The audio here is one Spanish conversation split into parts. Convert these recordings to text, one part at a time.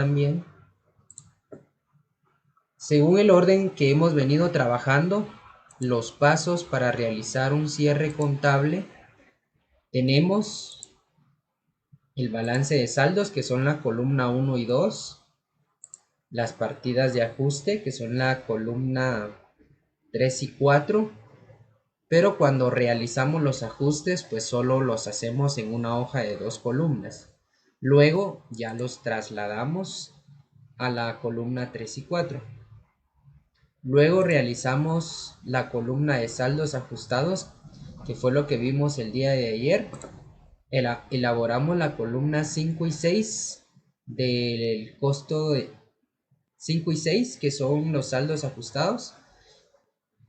También, según el orden que hemos venido trabajando, los pasos para realizar un cierre contable, tenemos el balance de saldos, que son la columna 1 y 2, las partidas de ajuste, que son la columna 3 y 4, pero cuando realizamos los ajustes, pues solo los hacemos en una hoja de 2 columnas. Luego ya los trasladamos a la columna 3 y 4. Luego realizamos la columna de saldos ajustados, que fue lo que vimos el día de ayer. Elaboramos la columna 5 y 6 del costo de 5 y 6, que son los saldos ajustados.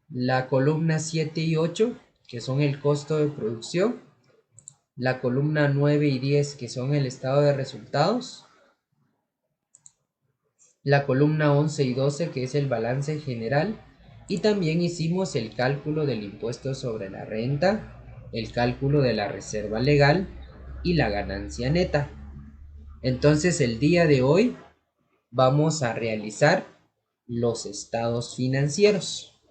La columna 7 y 8, que son el costo de producción. La columna 9 y 10, que son el estado de resultados. La columna 11 y 12, que es el balance general. Y también hicimos el cálculo del impuesto sobre la renta, el cálculo de la reserva legal y la ganancia neta. Entonces el día de hoy vamos a realizar los estados financieros,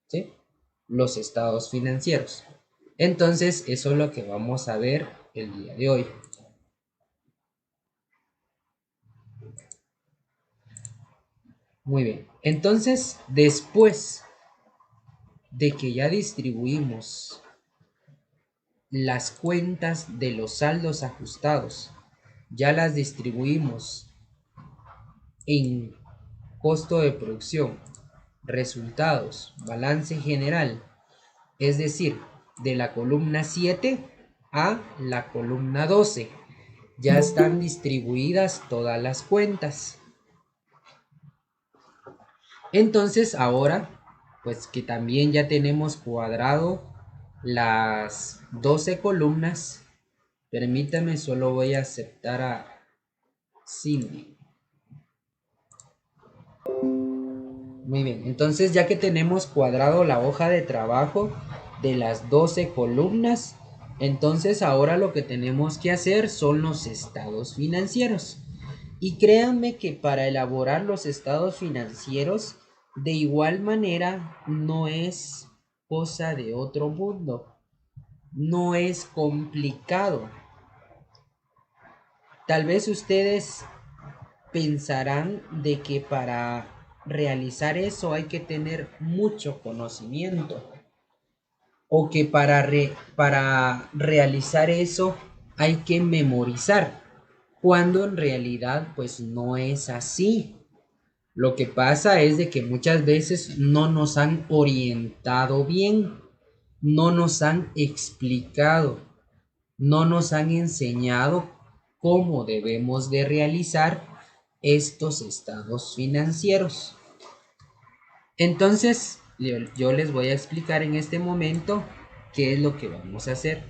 ¿sí? Los estados financieros. Entonces eso es lo que vamos a ver el día de hoy. Muy bien. Entonces, después de que ya distribuimos las cuentas de los saldos ajustados, ya las distribuimos en costo de producción, resultados, balance general, es decir, de la columna 7 a la columna 12. Ya están distribuidas todas las cuentas. Entonces ahora, pues que también ya tenemos cuadrado las 12 columnas, permítame, solo voy a aceptar a Cindy. Muy bien, entonces ya que tenemos cuadrado la hoja de trabajo de las 12 columnas, entonces ahora lo que tenemos que hacer son los estados financieros. Y créanme que para elaborar los estados financieros, de igual manera, no es cosa de otro mundo, no es complicado. Tal vez ustedes pensarán de que para realizar eso hay que tener mucho conocimiento, o que para realizar eso hay que memorizar, cuando en realidad pues no es así. Lo que pasa es de que muchas veces no nos han orientado bien, no nos han explicado, no nos han enseñado cómo debemos de realizar estos estados financieros. Entonces, yo les voy a explicar en este momento qué es lo que vamos a hacer.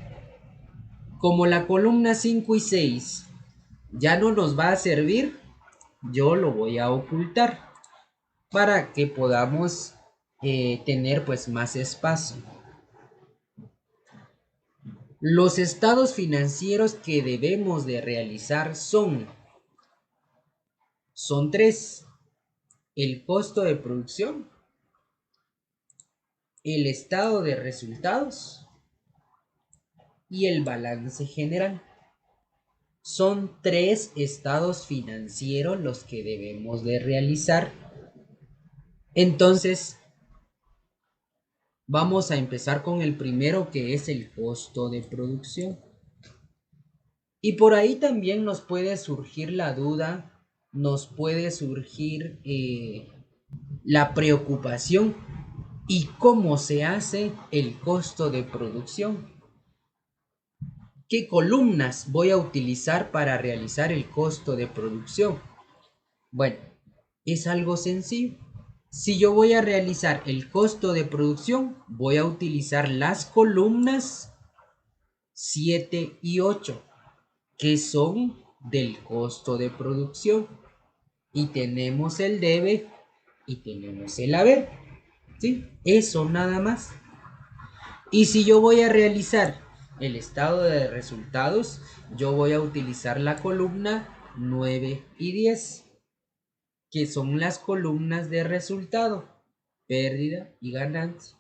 Como la columna 5 y 6 ya no nos va a servir, yo lo voy a ocultar para que podamos tener pues más espacio. Los estados financieros que debemos de realizar son tres: el costo de producción, el estado de resultados y el balance general. Son 3 estados financieros los que debemos de realizar. Entonces, vamos a empezar con el primero, que es el costo de producción. Y por ahí también nos puede surgir la duda, nos puede surgir la preocupación. ¿Y cómo se hace el costo de producción? ¿Qué columnas voy a utilizar para realizar el costo de producción? Bueno, es algo sencillo. Si yo voy a realizar el costo de producción, voy a utilizar las columnas 7 y 8, que son del costo de producción. Y tenemos el debe y tenemos el haber, ¿sí? Eso nada más. Y si yo voy a realizar el estado de resultados, yo voy a utilizar la columna 9 y 10. que son las columnas de resultado, pérdida y ganancia.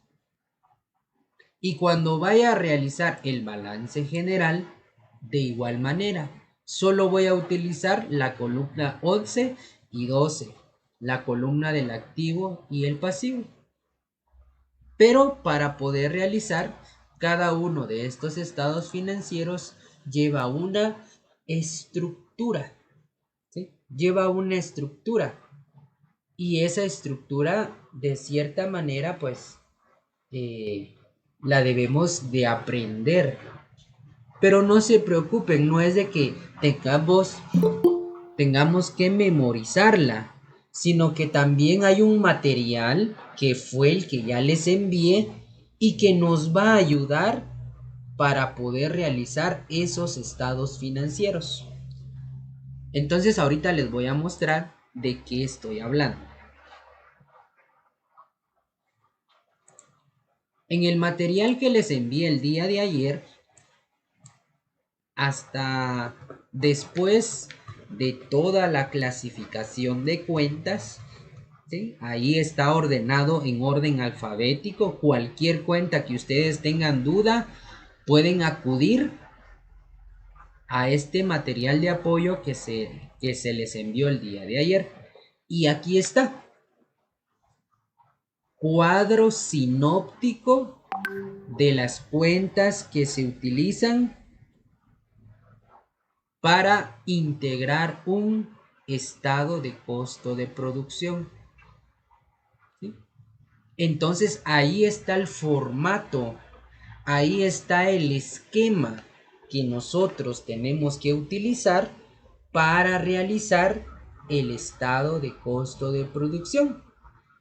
Y cuando vaya a realizar el balance general, de igual manera, solo voy a utilizar la columna 11 y 12, la columna del activo y el pasivo. Pero para poder realizar cada uno de estos estados financieros lleva una estructura, ¿sí? Lleva una estructura. Y esa estructura, de cierta manera, pues, la debemos de aprender. Pero no se preocupen, no es de que tengamos que memorizarla, sino que también hay un material que fue el que ya les envié y que nos va a ayudar para poder realizar esos estados financieros. Entonces ahorita les voy a mostrar de qué estoy hablando. En el material que les envié el día de ayer, hasta después de toda la clasificación de cuentas, ¿sí? Ahí está ordenado en orden alfabético. Cualquier cuenta que ustedes tengan duda, pueden acudir a este material de apoyo que se les envió el día de ayer. Y aquí está. Cuadro sinóptico de las cuentas que se utilizan para integrar un estado de costo de producción. ¿Sí? Entonces ahí está el formato, ahí está el esquema que nosotros tenemos que utilizar para realizar el estado de costo de producción.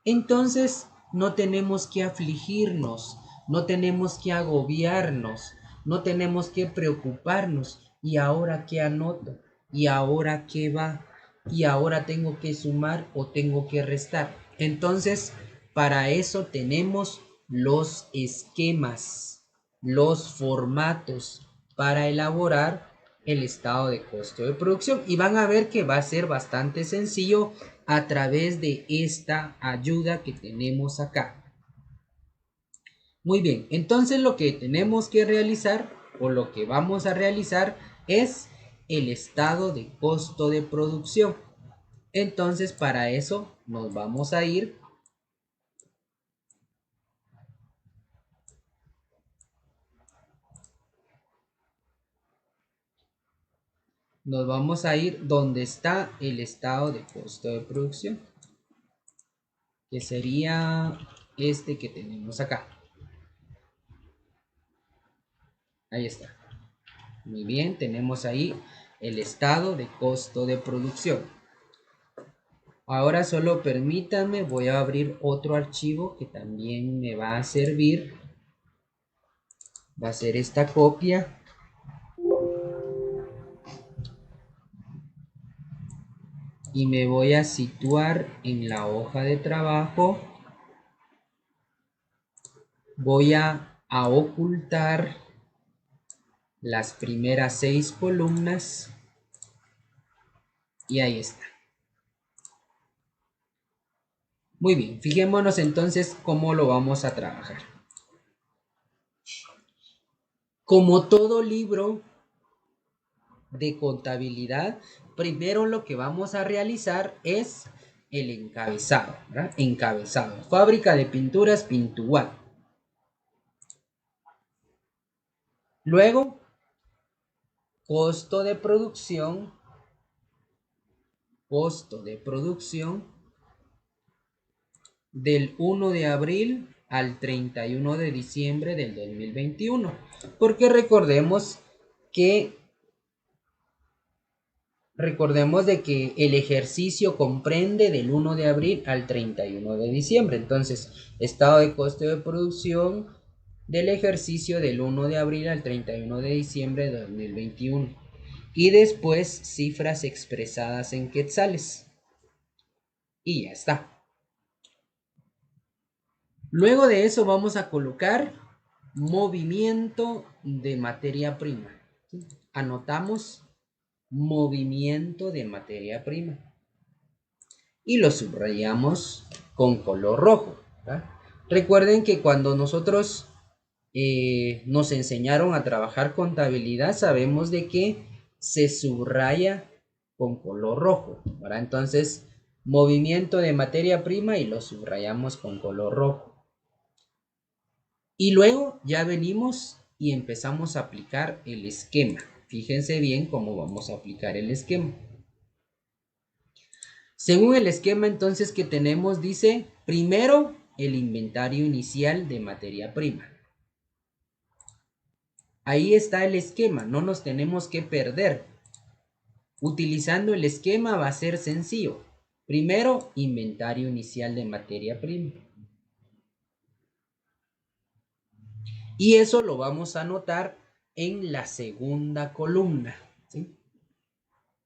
Entonces no tenemos que afligirnos, no tenemos que agobiarnos, no tenemos que preocuparnos. ¿Y ahora qué anoto? ¿Y ahora qué va? ¿Y ahora tengo que sumar o tengo que restar? Entonces, para eso tenemos los esquemas, los formatos para elaborar el estado de costo de producción. Y van a ver que va a ser bastante sencillo a través de esta ayuda que tenemos acá. Muy bien, entonces lo que tenemos que realizar o lo que vamos a realizar es el estado de costo de producción. Entonces para eso nos vamos a ir donde está el estado de costo de producción, que sería este que tenemos acá. Ahí está. Muy bien, tenemos ahí el estado de costo de producción. Ahora solo permítanme, voy a abrir otro archivo que también me va a servir. Va a ser esta copia. Y me voy a situar en la hoja de trabajo. Voy a ocultar las primeras 6 columnas. Y ahí está. Muy bien, fijémonos entonces cómo lo vamos a trabajar. Como todo libro de contabilidad, primero lo que vamos a realizar es el encabezado, ¿verdad? Encabezado. Fábrica de pinturas Pintual. Luego, costo de producción del 1 de abril al 31 de diciembre del 2021. Porque recordemos de que el ejercicio comprende del 1 de abril al 31 de diciembre. Entonces, estado de costo de producción del ejercicio del 1 de abril al 31 de diciembre de 2021. Y después, cifras expresadas en quetzales. Y ya está. Luego de eso vamos a colocar movimiento de materia prima. Anotamos movimiento de materia prima. y lo subrayamos con color rojo, ¿verdad? Recuerden que cuando nosotros nos enseñaron a trabajar contabilidad, sabemos de que se subraya con color rojo, ¿verdad? Entonces, movimiento de materia prima y lo subrayamos con color rojo. Y luego ya venimos y empezamos a aplicar el esquema. Fíjense bien cómo vamos a aplicar el esquema. Según el esquema entonces que tenemos, dice primero el inventario inicial de materia prima. Ahí está el esquema, no nos tenemos que perder. Utilizando el esquema va a ser sencillo. Primero, inventario inicial de materia prima. Y eso lo vamos a anotar en la segunda columna, ¿sí?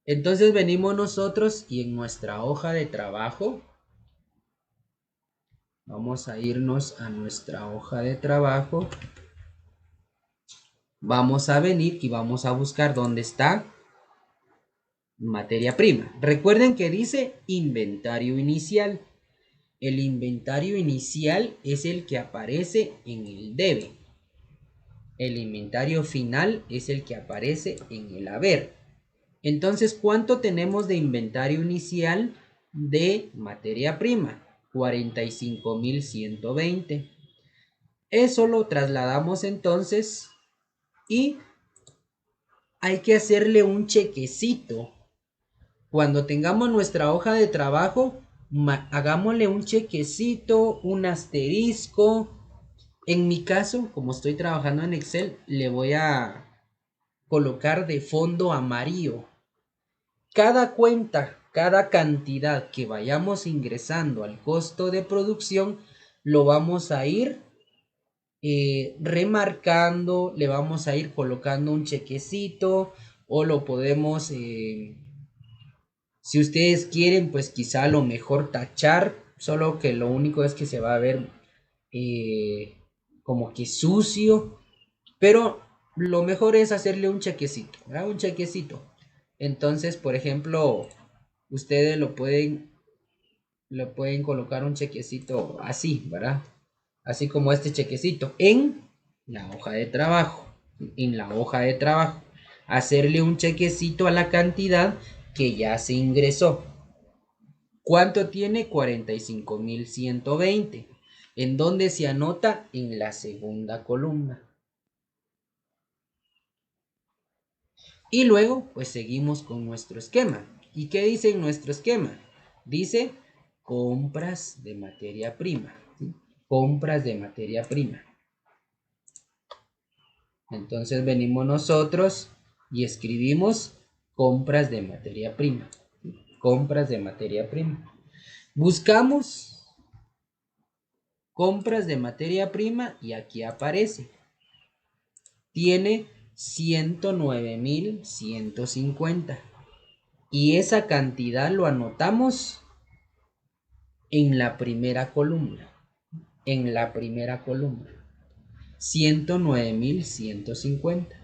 Entonces venimos nosotros y en nuestra hoja de trabajo, vamos a irnos a nuestra hoja de trabajo. Vamos a venir y vamos a buscar dónde está materia prima. Recuerden que dice inventario inicial. El inventario inicial es el que aparece en el debe. El inventario final es el que aparece en el haber. Entonces, ¿cuánto tenemos de inventario inicial de materia prima? 45,120. Eso lo trasladamos entonces y hay que hacerle un chequecito. Cuando tengamos nuestra hoja de trabajo, hagámosle un chequecito, un asterisco. En mi caso, como estoy trabajando en Excel, le voy a colocar de fondo amarillo. Cada cuenta, cada cantidad que vayamos ingresando al costo de producción, lo vamos a ir remarcando, le vamos a ir colocando un chequecito o lo podemos, si ustedes quieren, pues quizá lo mejor tachar, solo que lo único es que se va a ver como que sucio, pero lo mejor es hacerle un chequecito, ¿verdad? Un chequecito. Entonces, por ejemplo, ustedes lo pueden colocar un chequecito así, ¿verdad? Así como este chequecito en la hoja de trabajo. En la hoja de trabajo. Hacerle un chequecito a la cantidad que ya se ingresó. ¿Cuánto tiene? 45,120. ¿En dónde se anota? En la segunda columna. Y luego, pues seguimos con nuestro esquema. ¿Y qué dice en nuestro esquema? Dice compras de materia prima. ¿Sí? Compras de materia prima. Entonces venimos nosotros y escribimos compras de materia prima. ¿Sí? Compras de materia prima. Buscamos compras de materia prima y aquí aparece. Tiene 109,150. Y esa cantidad lo anotamos en la primera columna. En la primera columna. 109,150.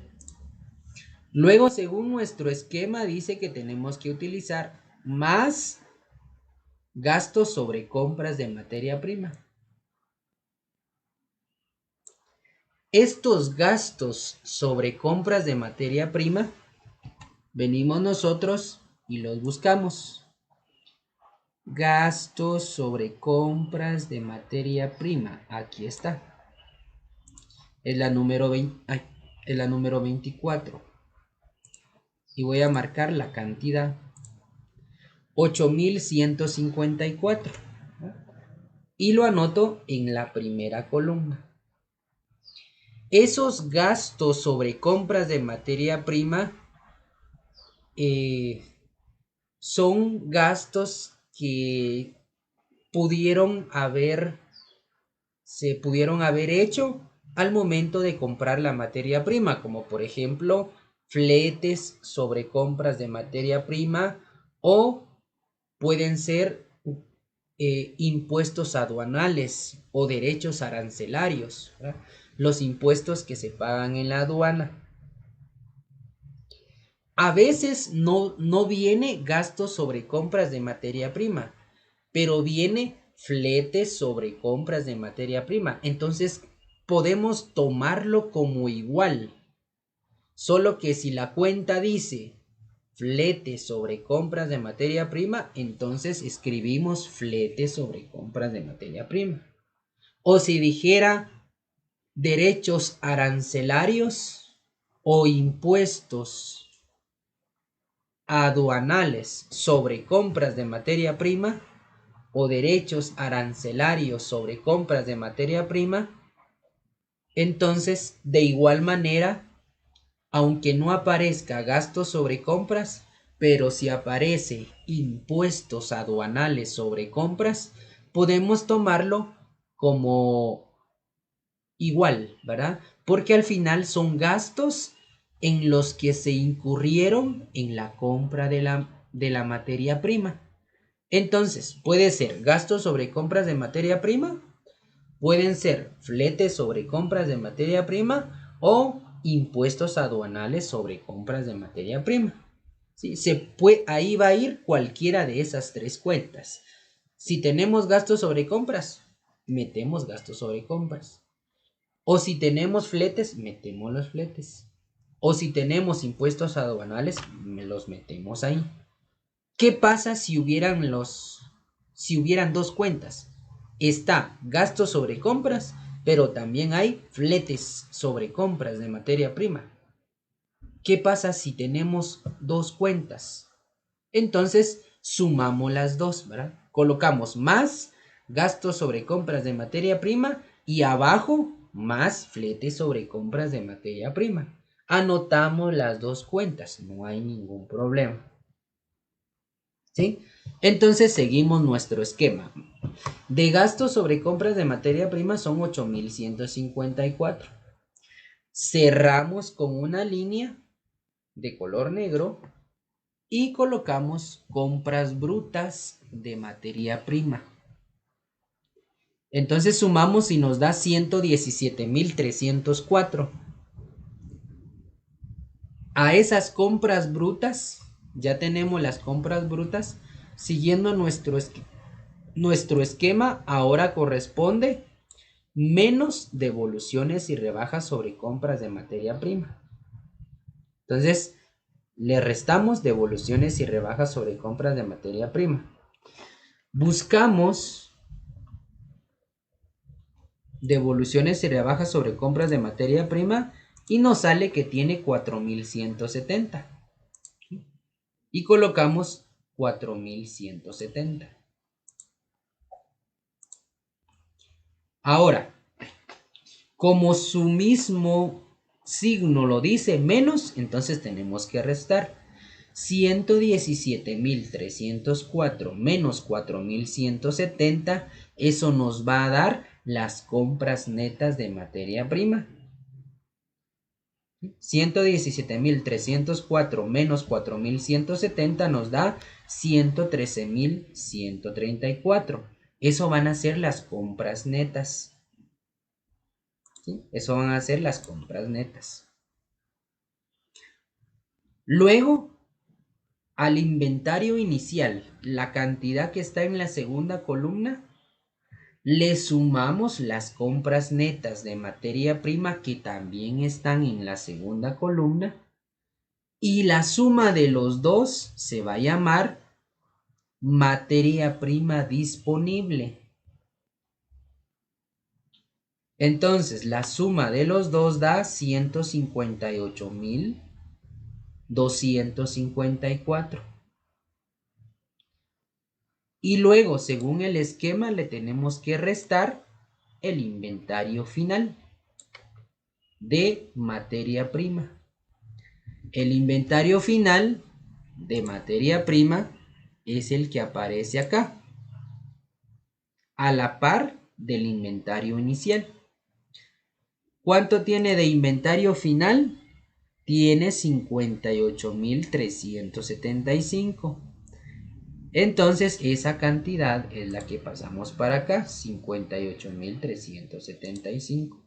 Luego, según nuestro esquema, dice que tenemos que utilizar más gastos sobre compras de materia prima. Estos gastos sobre compras de materia prima, venimos nosotros y los buscamos. Gastos sobre compras de materia prima. Aquí está. Es la número 20, es la número 24. Y voy a marcar la cantidad. 8,154. Y lo anoto en la primera columna. Esos gastos sobre compras de materia prima son gastos que se pudieron haber hecho al momento de comprar la materia prima, como por ejemplo fletes sobre compras de materia prima o pueden ser impuestos aduanales o derechos arancelarios, ¿verdad? Los impuestos que se pagan en la aduana. A veces no viene gastos sobre compras de materia prima. pero viene flete sobre compras de materia prima. Entonces podemos tomarlo como igual. Solo que si la cuenta dice flete sobre compras de materia prima, entonces escribimos flete sobre compras de materia prima. O si dijera derechos arancelarios o impuestos aduanales sobre compras de materia prima o derechos arancelarios sobre compras de materia prima, entonces de igual manera, aunque no aparezca gastos sobre compras, pero si aparece impuestos aduanales sobre compras, podemos tomarlo como igual, ¿verdad? Porque al final son gastos en los que se incurrieron en la compra de la materia prima. Entonces, puede ser gastos sobre compras de materia prima, pueden ser fletes sobre compras de materia prima o impuestos aduanales sobre compras de materia prima. ¿Sí? Ahí va a ir cualquiera de esas tres cuentas. Si tenemos gastos sobre compras, metemos gastos sobre compras. O si tenemos fletes, metemos los fletes. O si tenemos impuestos aduanales, los metemos ahí. ¿Qué pasa si hubieran dos cuentas? Está gastos sobre compras, pero también hay fletes sobre compras de materia prima. ¿Qué pasa si tenemos dos cuentas? Entonces sumamos las dos, ¿verdad? Colocamos más gastos sobre compras de materia prima y abajo más fletes sobre compras de materia prima. Anotamos las dos cuentas, no hay ningún problema. ¿Sí? Entonces seguimos nuestro esquema. De gastos sobre compras de materia prima son 8,154. Cerramos con una línea de color negro y colocamos compras brutas de materia prima. Entonces sumamos y nos da 117,304. A esas compras brutas, ya tenemos las compras brutas, siguiendo nuestro esquema, ahora corresponde menos devoluciones y rebajas sobre compras de materia prima. Entonces, le restamos devoluciones y rebajas sobre compras de materia prima. Buscamos devoluciones y rebajas sobre compras de materia prima y nos sale que tiene 4,170. Y colocamos 4,170. Ahora, como su mismo signo lo dice menos, entonces tenemos que restar. 117,304 menos 4,170, eso nos va a dar las compras netas de materia prima. 117,304 menos 4,170 nos da 113,134. Eso van a ser las compras netas. ¿Sí? Eso van a ser las compras netas. Luego, al inventario inicial, la cantidad que está en la segunda columna, le sumamos las compras netas de materia prima que también están en la segunda columna y la suma de los dos se va a llamar materia prima disponible. Entonces, la suma de los dos da 158,254. Y luego, según el esquema, le tenemos que restar el inventario final de materia prima. El inventario final de materia prima es el que aparece acá, a la par del inventario inicial. ¿Cuánto tiene de inventario final? Tiene 58,375. Entonces esa cantidad es la que pasamos para acá, 58,375.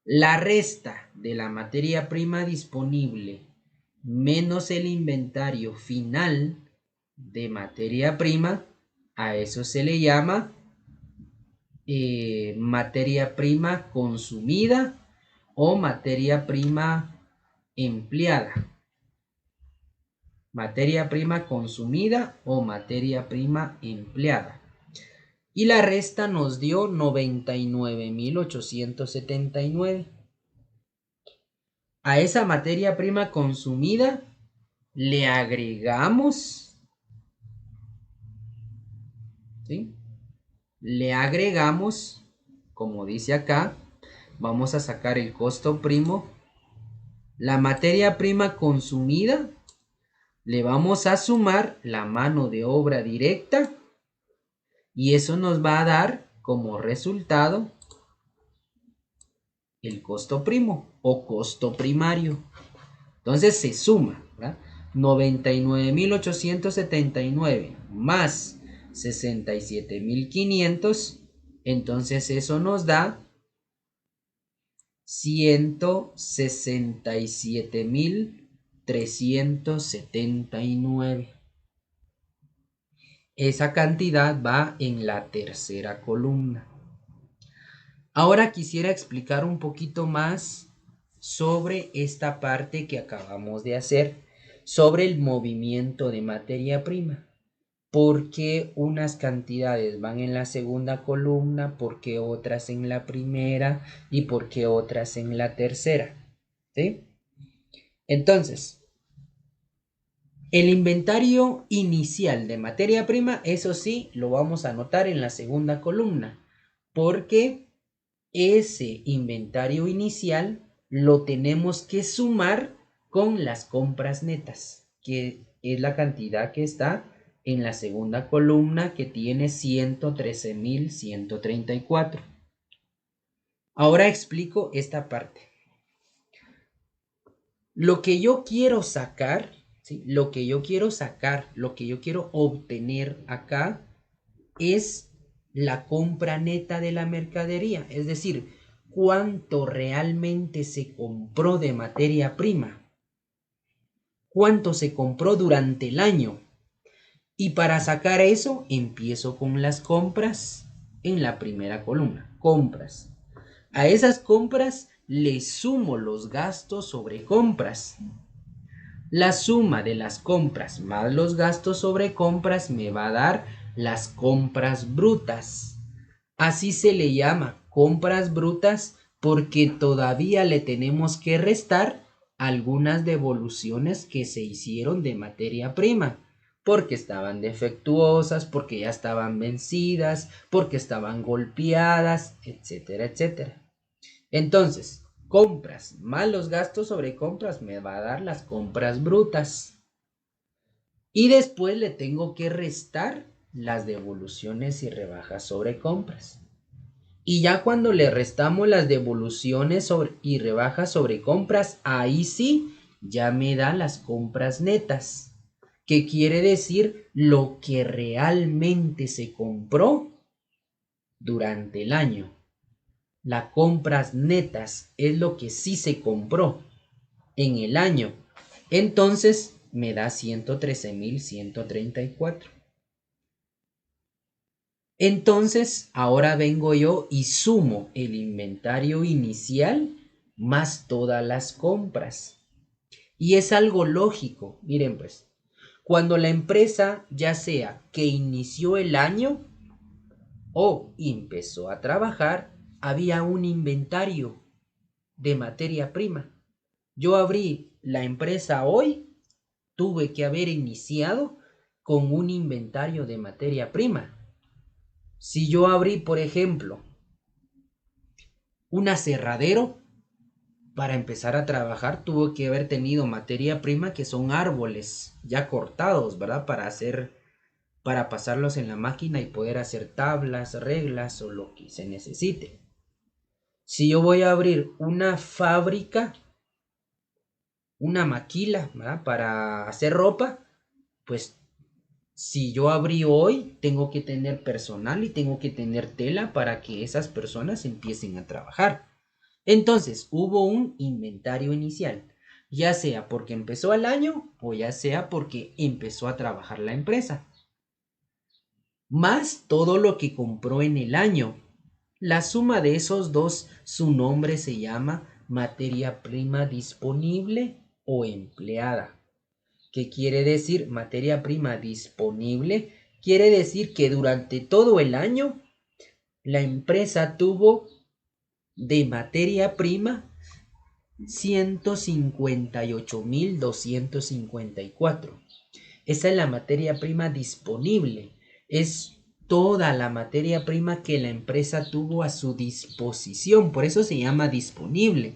La resta de la materia prima disponible menos el inventario final de materia prima, a eso se le llama materia prima consumida o materia prima empleada. Materia prima consumida o materia prima empleada. Y la resta nos dio 99.879. A esa materia prima consumida le agregamos, ¿sí? Le agregamos, como dice acá, vamos a sacar el costo primo. La materia prima consumida le vamos a sumar la mano de obra directa y eso nos va a dar como resultado el costo primo o costo primario. Entonces se suma, ¿verdad? 99.879 más 67.500. Entonces eso nos da 167.379. Esa cantidad va en la tercera columna. Ahora quisiera explicar un poquito más sobre esta parte que acabamos de hacer, sobre el movimiento de materia prima. ¿Por qué unas cantidades van en la segunda columna, por qué otras en la primera y por qué otras en la tercera? ¿Sí? Entonces, el inventario inicial de materia prima, eso sí, lo vamos a anotar en la segunda columna, porque ese inventario inicial lo tenemos que sumar con las compras netas, que es la cantidad que está en la segunda columna, que tiene 113.134. Ahora explico esta parte. Lo que yo quiero sacar, ¿sí? Lo que yo quiero obtener acá es la compra neta de la mercadería, es decir, cuánto realmente se compró de materia prima, cuánto se compró durante el año. Y para sacar eso, empiezo con las compras en la primera columna, compras. A esas compras le sumo los gastos sobre compras. La suma de las compras más los gastos sobre compras me va a dar las compras brutas. Así se le llama compras brutas porque todavía le tenemos que restar algunas devoluciones que se hicieron de materia prima, porque estaban defectuosas, porque ya estaban vencidas, porque estaban golpeadas, etcétera, etcétera. Entonces, compras más los gastos sobre compras me va a dar las compras brutas. Y después le tengo que restar las devoluciones y rebajas sobre compras. Y ya cuando le restamos las devoluciones y rebajas sobre compras, ahí sí ya me da las compras netas, que quiere decir lo que realmente se compró durante el año. Las compras netas es lo que sí se compró en el año. Entonces me da 113.134. Entonces, ahora vengo yo y sumo el inventario inicial más todas las compras. Y es algo lógico. Miren pues, cuando la empresa ya sea que inició el año o empezó a trabajar, había un inventario de materia prima. Yo abrí la empresa hoy, tuve que haber iniciado con un inventario de materia prima. Si yo abrí, por ejemplo, un aserradero, para empezar a trabajar tuvo que haber tenido materia prima que son árboles ya cortados, ¿verdad? Para pasarlos en la máquina y poder hacer tablas, reglas o lo que se necesite. Si yo voy a abrir una fábrica, una maquila, ¿verdad? Para hacer ropa, pues si yo abrí hoy, tengo que tener personal y tengo que tener tela para que esas personas empiecen a trabajar. Entonces, hubo un inventario inicial. ya sea porque empezó el año o ya sea porque empezó a trabajar la empresa, más todo lo que compró en el año. La suma de esos dos, su nombre se llama materia prima disponible o empleada. ¿Qué quiere decir materia prima disponible? Quiere decir que durante todo el año la empresa tuvo de materia prima 158.254. Esa es la materia prima disponible. Es toda la materia prima que la empresa tuvo a su disposición. Por eso se llama disponible,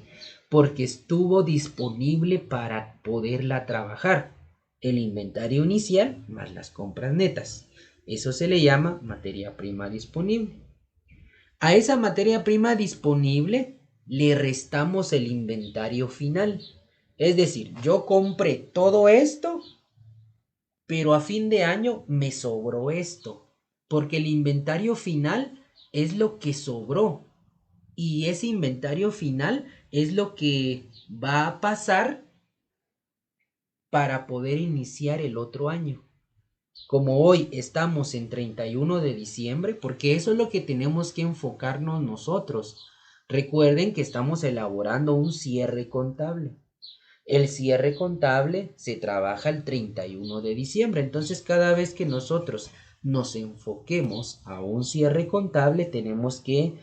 porque estuvo disponible para poderla trabajar. El inventario inicial más las compras netas. Eso se le llama materia prima disponible. A esa materia prima disponible le restamos el inventario final. Es decir, yo compré todo esto, pero a fin de año me sobró esto, porque el inventario final es lo que sobró y ese inventario final es lo que va a pasar para poder iniciar el otro año. Como hoy estamos en 31 de diciembre, porque eso es lo que tenemos que enfocarnos nosotros. Recuerden que estamos elaborando un cierre contable. El cierre contable se trabaja el 31 de diciembre. Entonces, cada vez que nosotros nos enfoquemos a un cierre contable, tenemos que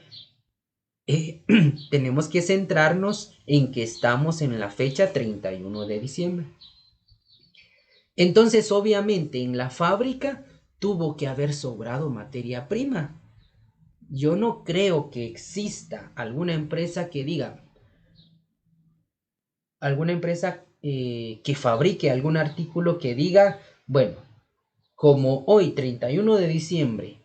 centrarnos en que estamos en la fecha 31 de diciembre. Entonces, obviamente, en la fábrica tuvo que haber sobrado materia prima. Yo no creo que exista alguna empresa que diga, alguna empresa que fabrique algún artículo que diga, bueno, como hoy 31 de diciembre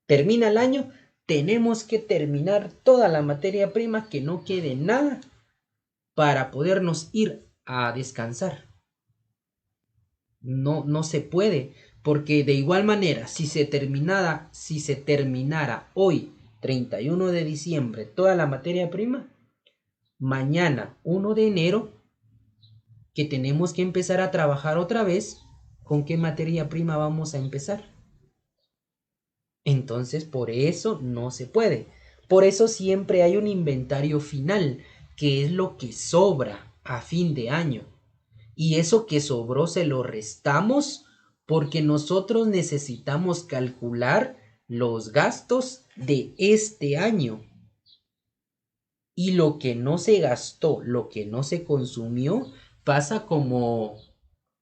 termina el año, tenemos que terminar toda la materia prima, que no quede nada para podernos ir a descansar. No, no se puede, porque de igual manera, si se terminara hoy 31 de diciembre toda la materia prima, mañana 1 de enero que tenemos que empezar a trabajar otra vez, ¿con qué materia prima vamos a empezar? Entonces, por eso no se puede. Por eso siempre hay un inventario final, que es lo que sobra a fin de año. Y eso que sobró se lo restamos porque nosotros necesitamos calcular los gastos de este año. Y lo que no se gastó, lo que no se consumió, pasa como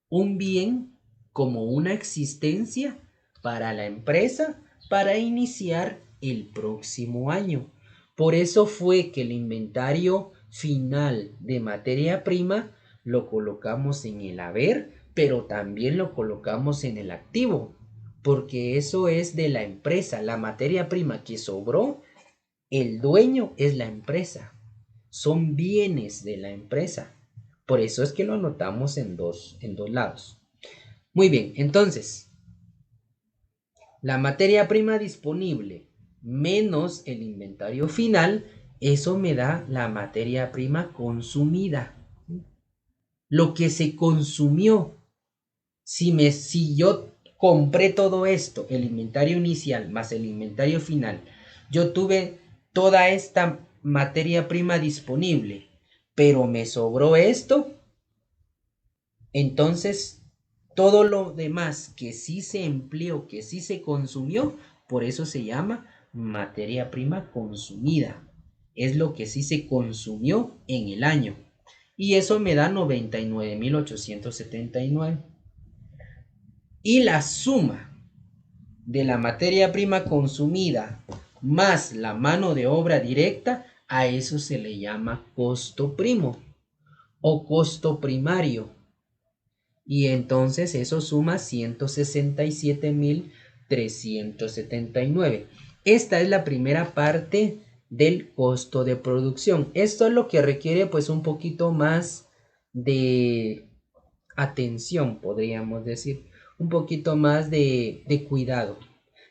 un bien, como una existencia para la empresa para iniciar el próximo año. Por eso fue que el inventario final de materia prima lo colocamos en el haber, pero también lo colocamos en el activo, porque eso es de la empresa. La materia prima que sobró, el dueño es la empresa, son bienes de la empresa. Por eso es que lo anotamos en dos lados. Muy bien, entonces, la materia prima disponible menos el inventario final, eso me da la materia prima consumida. Lo que se consumió. Si yo compré todo esto, el inventario inicial más el inventario final, yo tuve toda esta materia prima disponible, pero me sobró esto, entonces todo lo demás que sí se empleó, que sí se consumió, por eso se llama materia prima consumida. Es lo que sí se consumió en el año. Y eso me da 99.879. Y la suma de la materia prima consumida más la mano de obra directa, a eso se le llama costo primo o costo primario. Y entonces eso suma 167.379. Esta es la primera parte del costo de producción. Esto es lo que requiere pues un poquito más de atención, podríamos decir, un poquito más de cuidado.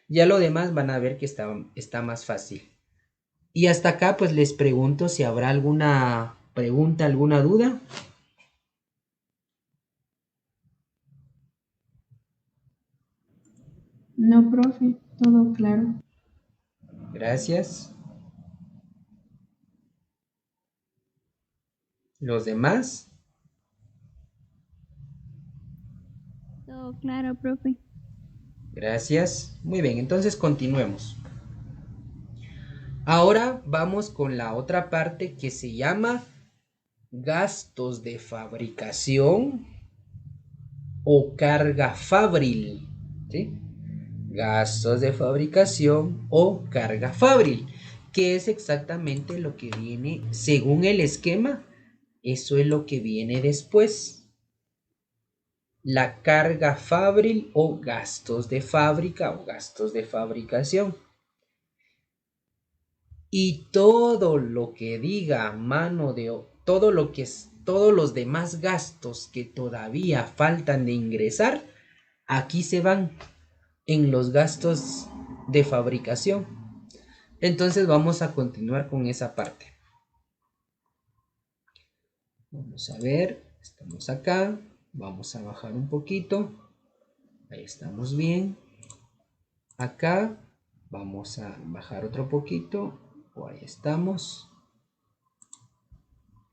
Ya lo demás van a ver que está más fácil. Y hasta acá pues les pregunto si habrá alguna pregunta, alguna duda. No, profe, todo claro. Gracias. ¿Los demás? Todo claro, profe. Gracias. Muy bien, entonces continuemos. Ahora vamos con la otra parte que se llama gastos de fabricación o carga fabril. ¿Sí? Gastos de fabricación o carga fabril, que es exactamente lo que viene según el esquema. Eso es lo que viene después. La carga fabril o gastos de fábrica o gastos de fabricación. Y todo lo que diga mano de todo lo que es todos los demás gastos que todavía faltan de ingresar, aquí se van en los gastos de fabricación. Entonces vamos a continuar con esa parte. Vamos a ver, estamos acá, vamos a bajar un poquito, ahí estamos bien. Acá vamos a bajar otro poquito, o ahí estamos.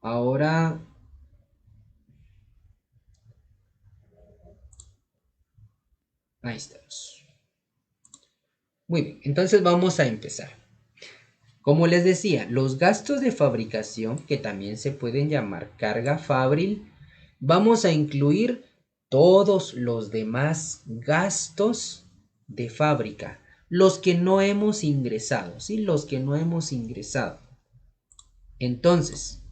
Ahora ahí estamos. Muy bien, entonces vamos a empezar. Como les decía, los gastos de fabricación, que también se pueden llamar carga fabril, vamos a incluir todos los demás gastos de fábrica, los que no hemos ingresado, ¿sí? Los que no hemos ingresado. Entonces,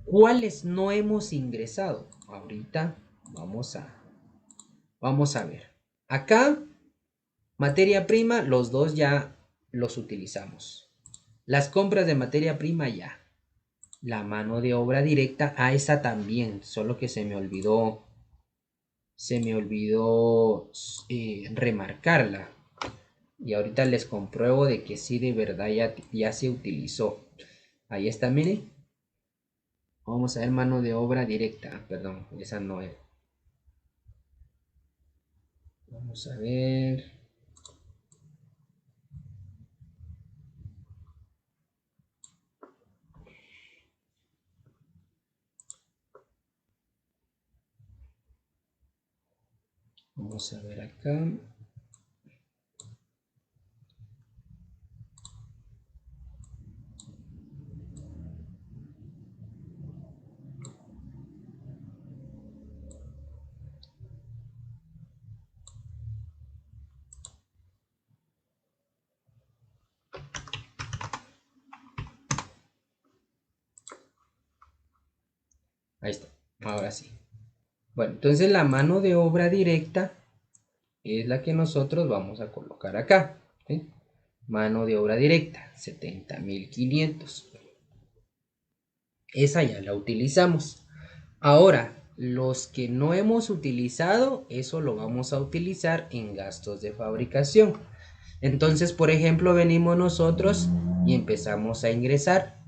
¿cuáles no hemos ingresado? Ahorita vamos a ver. Acá, materia prima, los dos ya los utilizamos. Las compras de materia prima ya. La mano de obra directa, a esa también, solo que se me olvidó remarcarla. Y ahorita les compruebo de que sí, de verdad ya se utilizó. Ahí está, miren. Vamos a ver mano de obra directa. Perdón, esa no es. Vamos a ver. Vamos a ver acá. Ahí está. Ahora sí. Bueno, entonces la mano de obra directa es la que nosotros vamos a colocar acá. ¿Sí? Mano de obra directa, 70.500. Esa ya la utilizamos. Ahora, los que no hemos utilizado, eso lo vamos a utilizar en gastos de fabricación. Entonces, por ejemplo, venimos nosotros y empezamos a ingresar.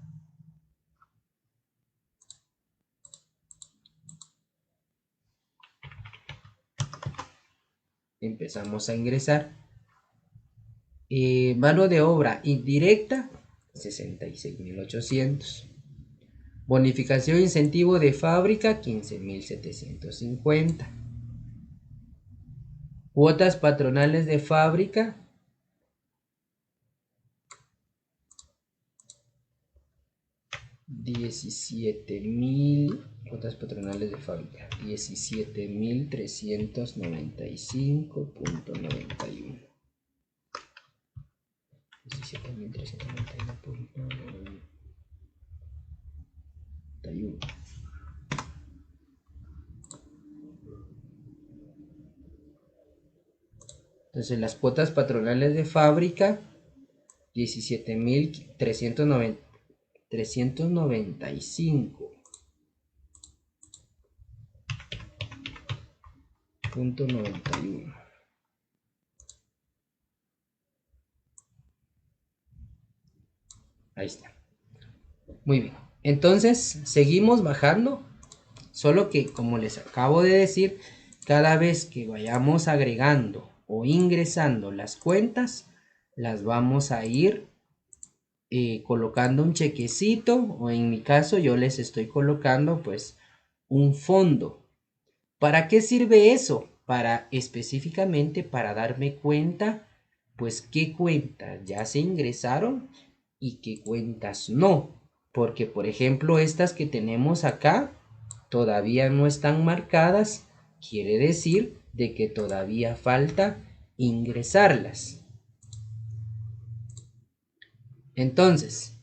Empezamos a ingresar. Mano de obra indirecta, 66.800. Bonificación incentivo de fábrica, 15.750. Cuotas patronales de fábrica, 17.000. Cuotas patronales de fábrica, 17.395.91. 17.391.91. Entonces las cuotas patronales de fábrica, 17.395.91. Ahí está. Muy bien. Entonces seguimos bajando. Solo que, como les acabo de decir, cada vez que vayamos agregando o ingresando las cuentas, las vamos a ir colocando un chequecito, o en mi caso yo les estoy colocando pues un fondo. ¿Para qué sirve eso? Para específicamente para darme cuenta pues qué cuentas ya se ingresaron y qué cuentas no. Porque por ejemplo estas que tenemos acá todavía no están marcadas, quiere decir de que todavía falta ingresarlas. Entonces,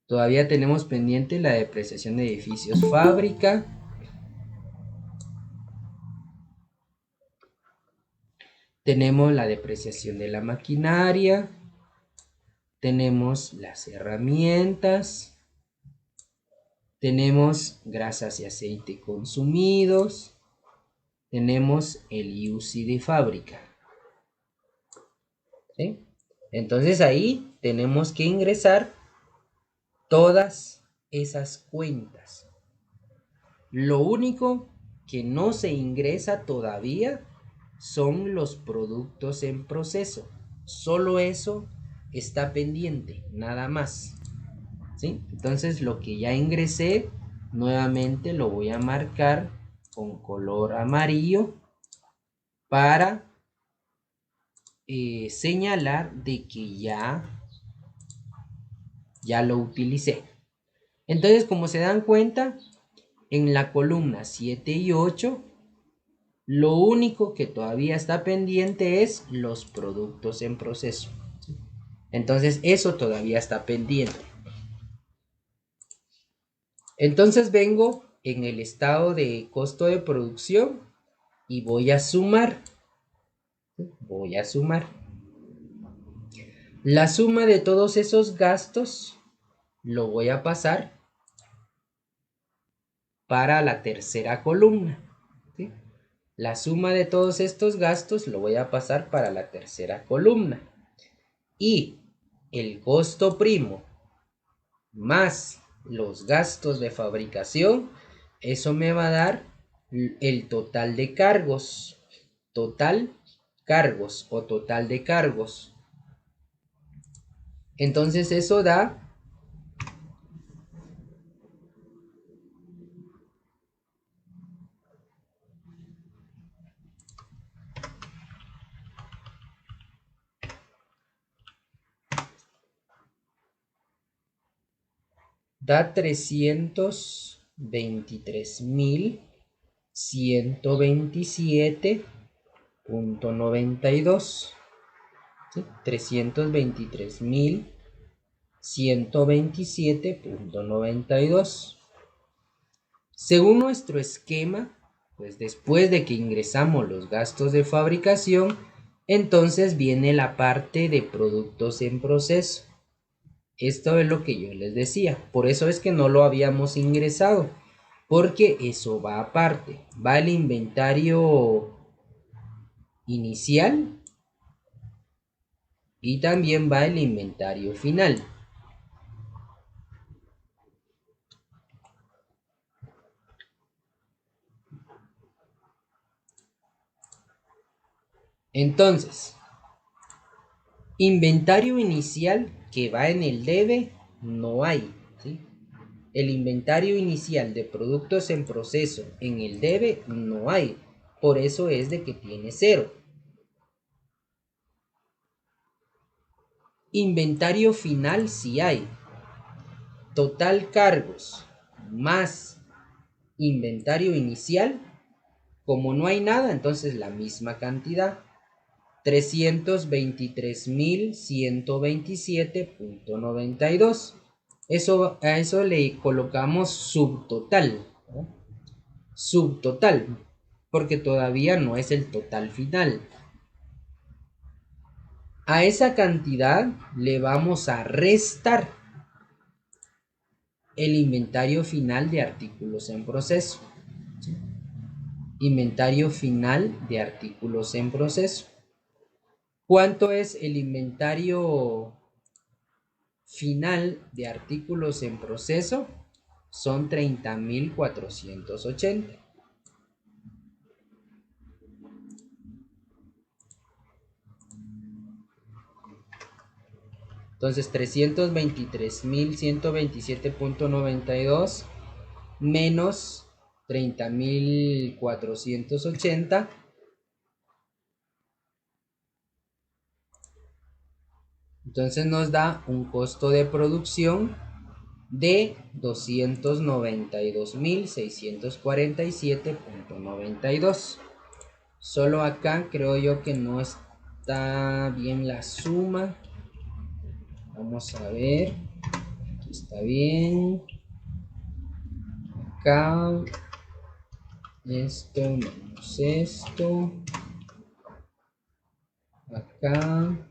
todavía tenemos pendiente la depreciación de edificios fábrica. Tenemos la depreciación de la maquinaria. Tenemos las herramientas. Tenemos grasas y aceite consumidos. Tenemos el UCI de fábrica. ¿Sí? Entonces ahí tenemos que ingresar todas esas cuentas. Lo único que no se ingresa todavía son los productos en proceso. Solo eso está pendiente, nada más. ¿Sí? Entonces lo que ya ingresé, nuevamente lo voy a marcar con color amarillo para señalar de que ya lo utilicé. Entonces, como se dan cuenta, en la columna 7 y 8, lo único que todavía está pendiente es los productos en proceso. Entonces, eso todavía está pendiente. Entonces, vengo en el estado de costo de producción y voy a sumar. Voy a sumar. La suma de todos esos gastos lo voy a pasar para la tercera columna. ¿Sí? La suma de todos estos gastos lo voy a pasar para la tercera columna. Y el costo primo más los gastos de fabricación, eso me va a dar el total de cargos. Total cargos o total de cargos. Entonces eso da da 323.127.92. ¿Sí? 323.127.92. Según nuestro esquema, pues después de que ingresamos los gastos de fabricación, entonces viene la parte de productos en proceso. Esto es lo que yo les decía. Por eso es que no lo habíamos ingresado. Porque eso va aparte. Va el inventario inicial y también va el inventario final. Entonces, inventario inicial que va en el debe no hay. ¿Sí? El inventario inicial de productos en proceso en el debe no hay. Por eso es de que tiene 0. Inventario final sí hay. Total cargos más inventario inicial. Como no hay nada, entonces la misma cantidad. 323.127.92. A eso le colocamos subtotal. ¿No? Subtotal. Porque todavía no es el total final. A esa cantidad le vamos a restar el inventario final de artículos en proceso. ¿Sí? Inventario final de artículos en proceso. ¿Cuánto es el inventario final de artículos en proceso? Son 30.480. Entonces 323.127.92 menos 30.480. Entonces nos da un costo de producción de 292.647.92. Solo acá creo yo que no está bien la suma. Vamos a ver. Aquí está bien. Acá. Esto menos esto. Acá.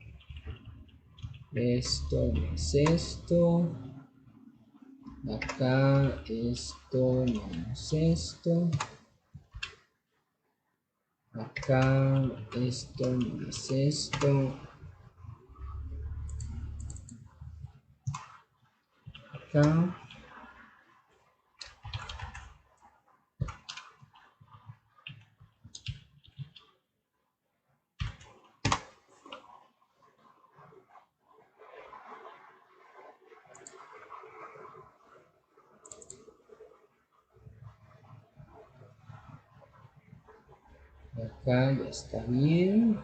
Esto más esto. Acá esto menos esto. Acá esto más esto. Acá. Acá ya está bien.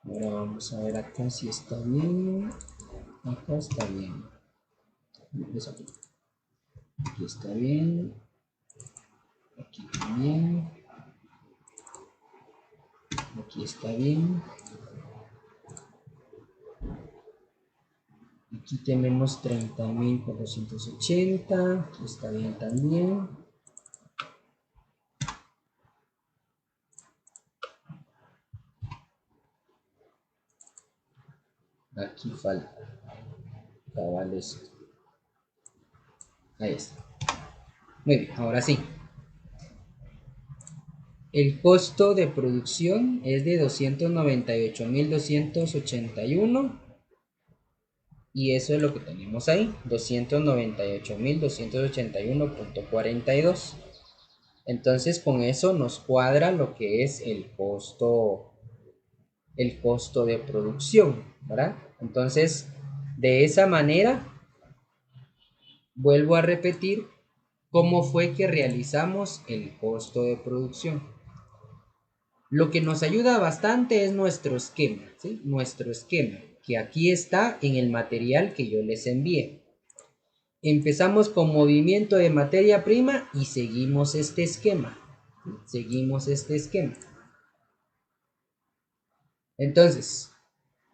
Ahora vamos a ver acá si está bien. Acá está bien. Aquí está bien. Aquí también. Aquí está bien. Aquí tenemos 30.480. Aquí está bien también. Aquí falta. Cabal esto. Ahí está. Muy bien, ahora sí. El costo de producción es de 298.281 y eso es lo que tenemos ahí, 298.281.42. Entonces con eso nos cuadra lo que es el costo de producción, ¿verdad? Entonces, de esa manera, vuelvo a repetir cómo fue que realizamos el costo de producción. Lo que nos ayuda bastante es nuestro esquema, ¿sí? Nuestro esquema, que aquí está en el material que yo les envié. Empezamos con movimiento de materia prima y seguimos este esquema. Seguimos este esquema. Entonces,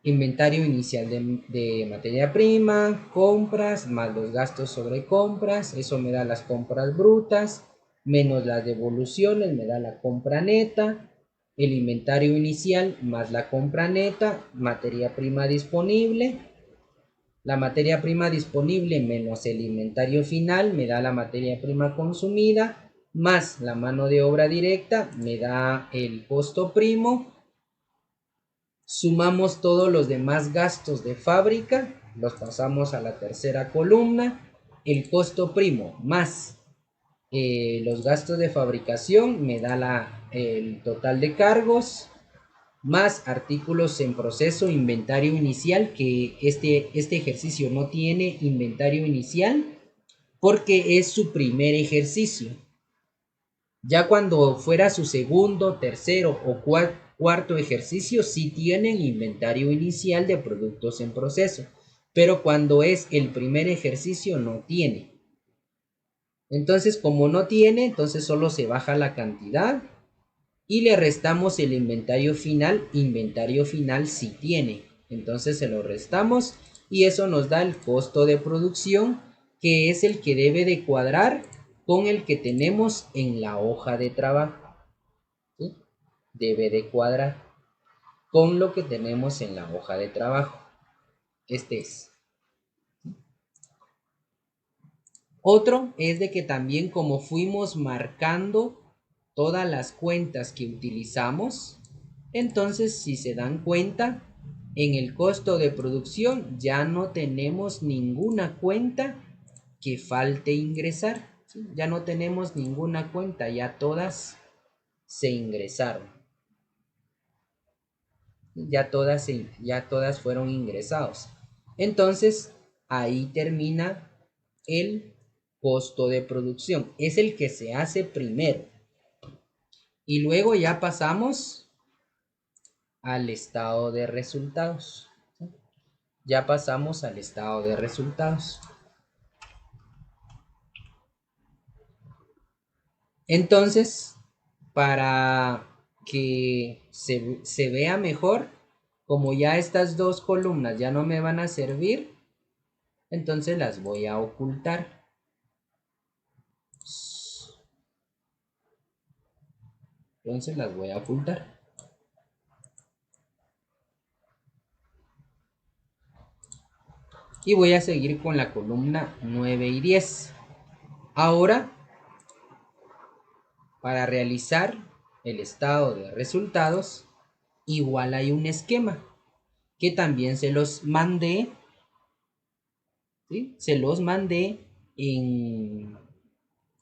inventario inicial de materia prima, compras, más los gastos sobre compras, eso me da las compras brutas, menos las devoluciones, me da la compra neta, el inventario inicial más la compra neta, materia prima disponible, la materia prima disponible menos el inventario final me da la materia prima consumida, más la mano de obra directa me da el costo primo. Sumamos todos los demás gastos de fábrica, los pasamos a la tercera columna, el costo primo más los gastos de fabricación me da el total de cargos, más artículos en proceso, inventario inicial, que este ejercicio no tiene inventario inicial porque es su primer ejercicio. Ya cuando fuera su segundo, tercero o cuarto ejercicio, sí tienen inventario inicial de productos en proceso, pero cuando es el primer ejercicio no tiene. Entonces, como no tiene, entonces solo se baja la cantidad y le restamos el inventario final. Inventario final sí tiene, entonces se lo restamos y eso nos da el costo de producción, que es el que debe de cuadrar con el que tenemos en la hoja de trabajo. ¿Sí? Debe de cuadrar con lo que tenemos en la hoja de trabajo. Este es. Otro es de que también, como fuimos marcando todas las cuentas que utilizamos, entonces si se dan cuenta, en el costo de producción ya no tenemos ninguna cuenta que falte ingresar. ¿Sí? Ya no tenemos ninguna cuenta, ya todas se ingresaron. Ya todas fueron ingresados. Entonces, ahí termina el costo de producción. Es el que se hace primero. Y luego ya pasamos al estado de resultados. Ya pasamos al estado de resultados. Entonces, para que se vea mejor, como ya estas dos columnas ya no me van a servir, entonces las voy a ocultar. Entonces las voy a ocultar. Y voy a seguir con la columna 9 y 10. Ahora, para realizar el estado de resultados, igual hay un esquema que también se los mandé. ¿Sí? Se los mandé en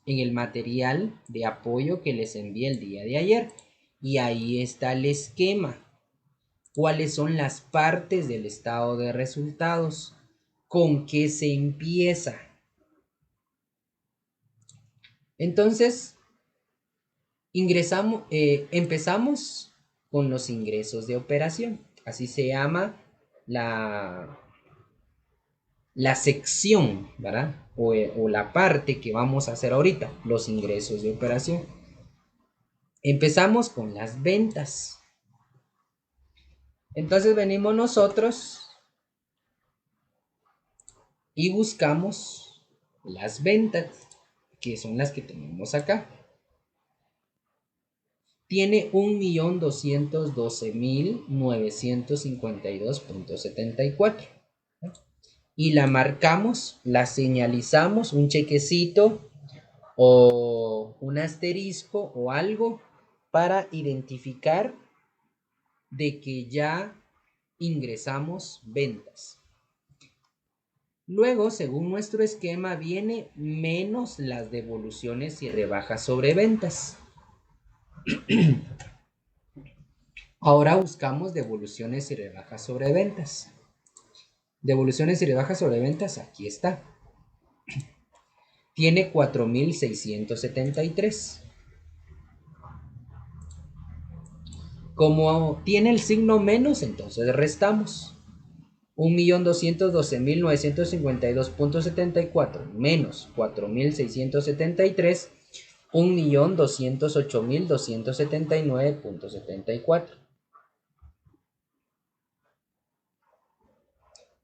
el material de apoyo que les envié el día de ayer. Y ahí está el esquema. ¿Cuáles son las partes del estado de resultados? ¿Con qué se empieza? Entonces, empezamos con los ingresos de operación. Así se llama la sección, ¿verdad? O la parte que vamos a hacer ahorita, los ingresos de operación. Empezamos con las ventas. Entonces venimos nosotros y buscamos las ventas, que son las que tenemos acá. Tiene 1.212.952.74. Y la marcamos, la señalizamos, un chequecito o un asterisco o algo para identificar de que ya ingresamos ventas. Luego, según nuestro esquema, viene menos las devoluciones y rebajas sobre ventas. Ahora buscamos devoluciones y rebajas sobre ventas. Devoluciones y rebajas sobre ventas, aquí está. Tiene 4.673. Como tiene el signo menos, entonces restamos. 1.212.952.74 menos 4.673, 1.208.279.74.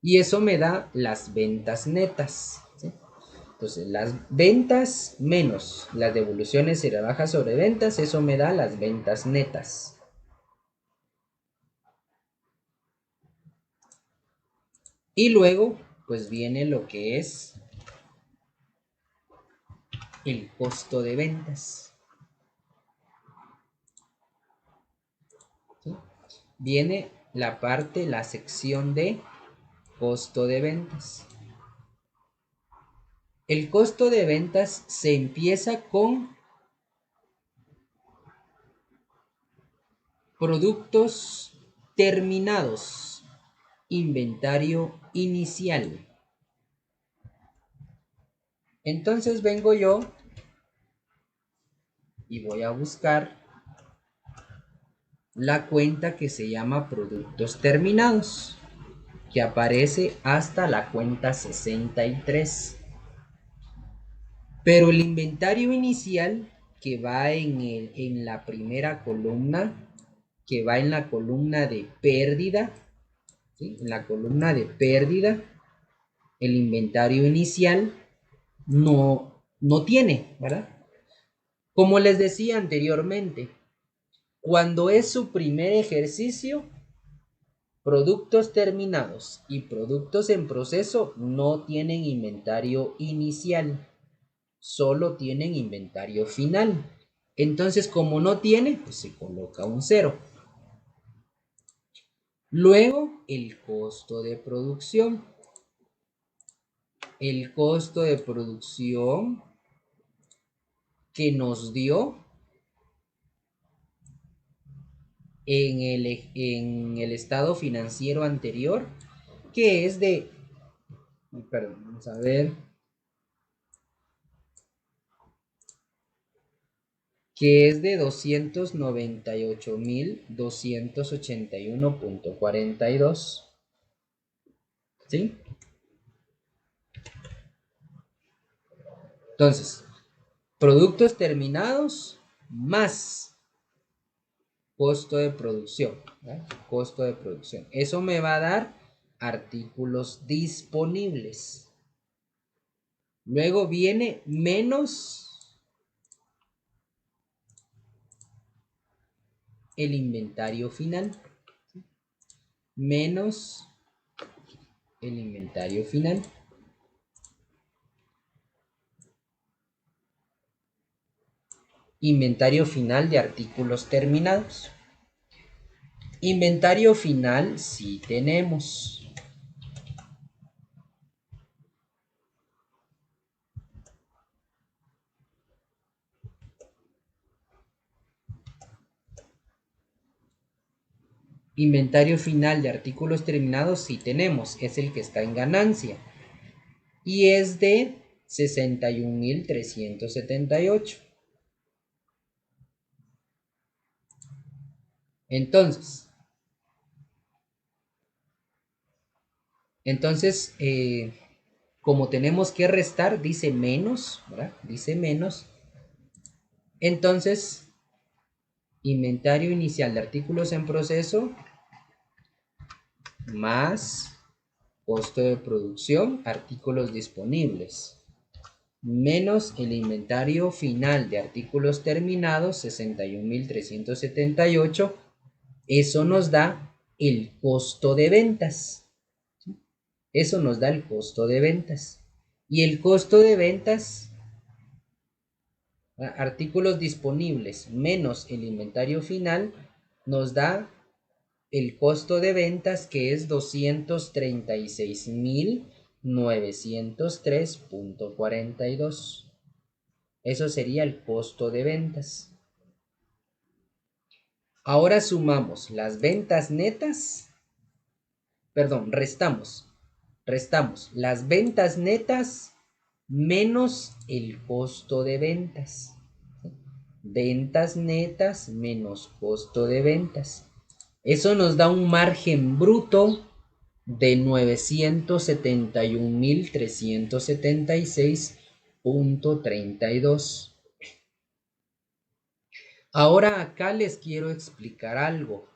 Y eso me da las ventas netas. ¿Sí? Entonces, las ventas menos las devoluciones y rebajas sobre ventas, eso me da las ventas netas. Y luego, pues viene lo que es el costo de ventas. ¿Sí? Viene la sección de costo de ventas. El costo de ventas se empieza con productos terminados, inventario inicial. Entonces vengo yo y voy a buscar la cuenta que se llama productos terminados, que aparece hasta la cuenta 63. Pero el inventario inicial que va en la primera columna, que va en la columna de pérdida, ¿sí? En la columna de pérdida, el inventario inicial no tiene, ¿verdad? Como les decía anteriormente, cuando es su primer ejercicio, productos terminados y productos en proceso no tienen inventario inicial, solo tienen inventario final. Entonces, como no tiene, pues se coloca un 0. Luego, el costo de producción. el costo de producción que nos dio en el estado financiero anterior, que es de, perdón, vamos a ver, que es de 298.281.42. ¿Sí? Entonces, productos terminados más costo de producción. ¿Verdad? Costo de producción. Eso me va a dar artículos disponibles. Luego viene menos el inventario final. Menos el inventario final. Inventario final de artículos terminados. Inventario final sí tenemos. Inventario final de artículos terminados sí tenemos. Es el que está en ganancia. Y es de 61.378. Entonces, como tenemos que restar, dice menos, ¿verdad? Dice menos. Entonces, inventario inicial de artículos en proceso más costo de producción, artículos disponibles, menos el inventario final de artículos terminados, 61.378. Eso nos da el costo de ventas. Eso nos da el costo de ventas. Y el costo de ventas, artículos disponibles menos el inventario final, nos da el costo de ventas, que es 236.903.42. Eso sería el costo de ventas. Ahora sumamos las ventas netas. Perdón, restamos las ventas netas menos el costo de ventas. Ventas netas menos costo de ventas. Eso nos da un margen bruto de 971.376.32. Ahora acá les quiero explicar algo.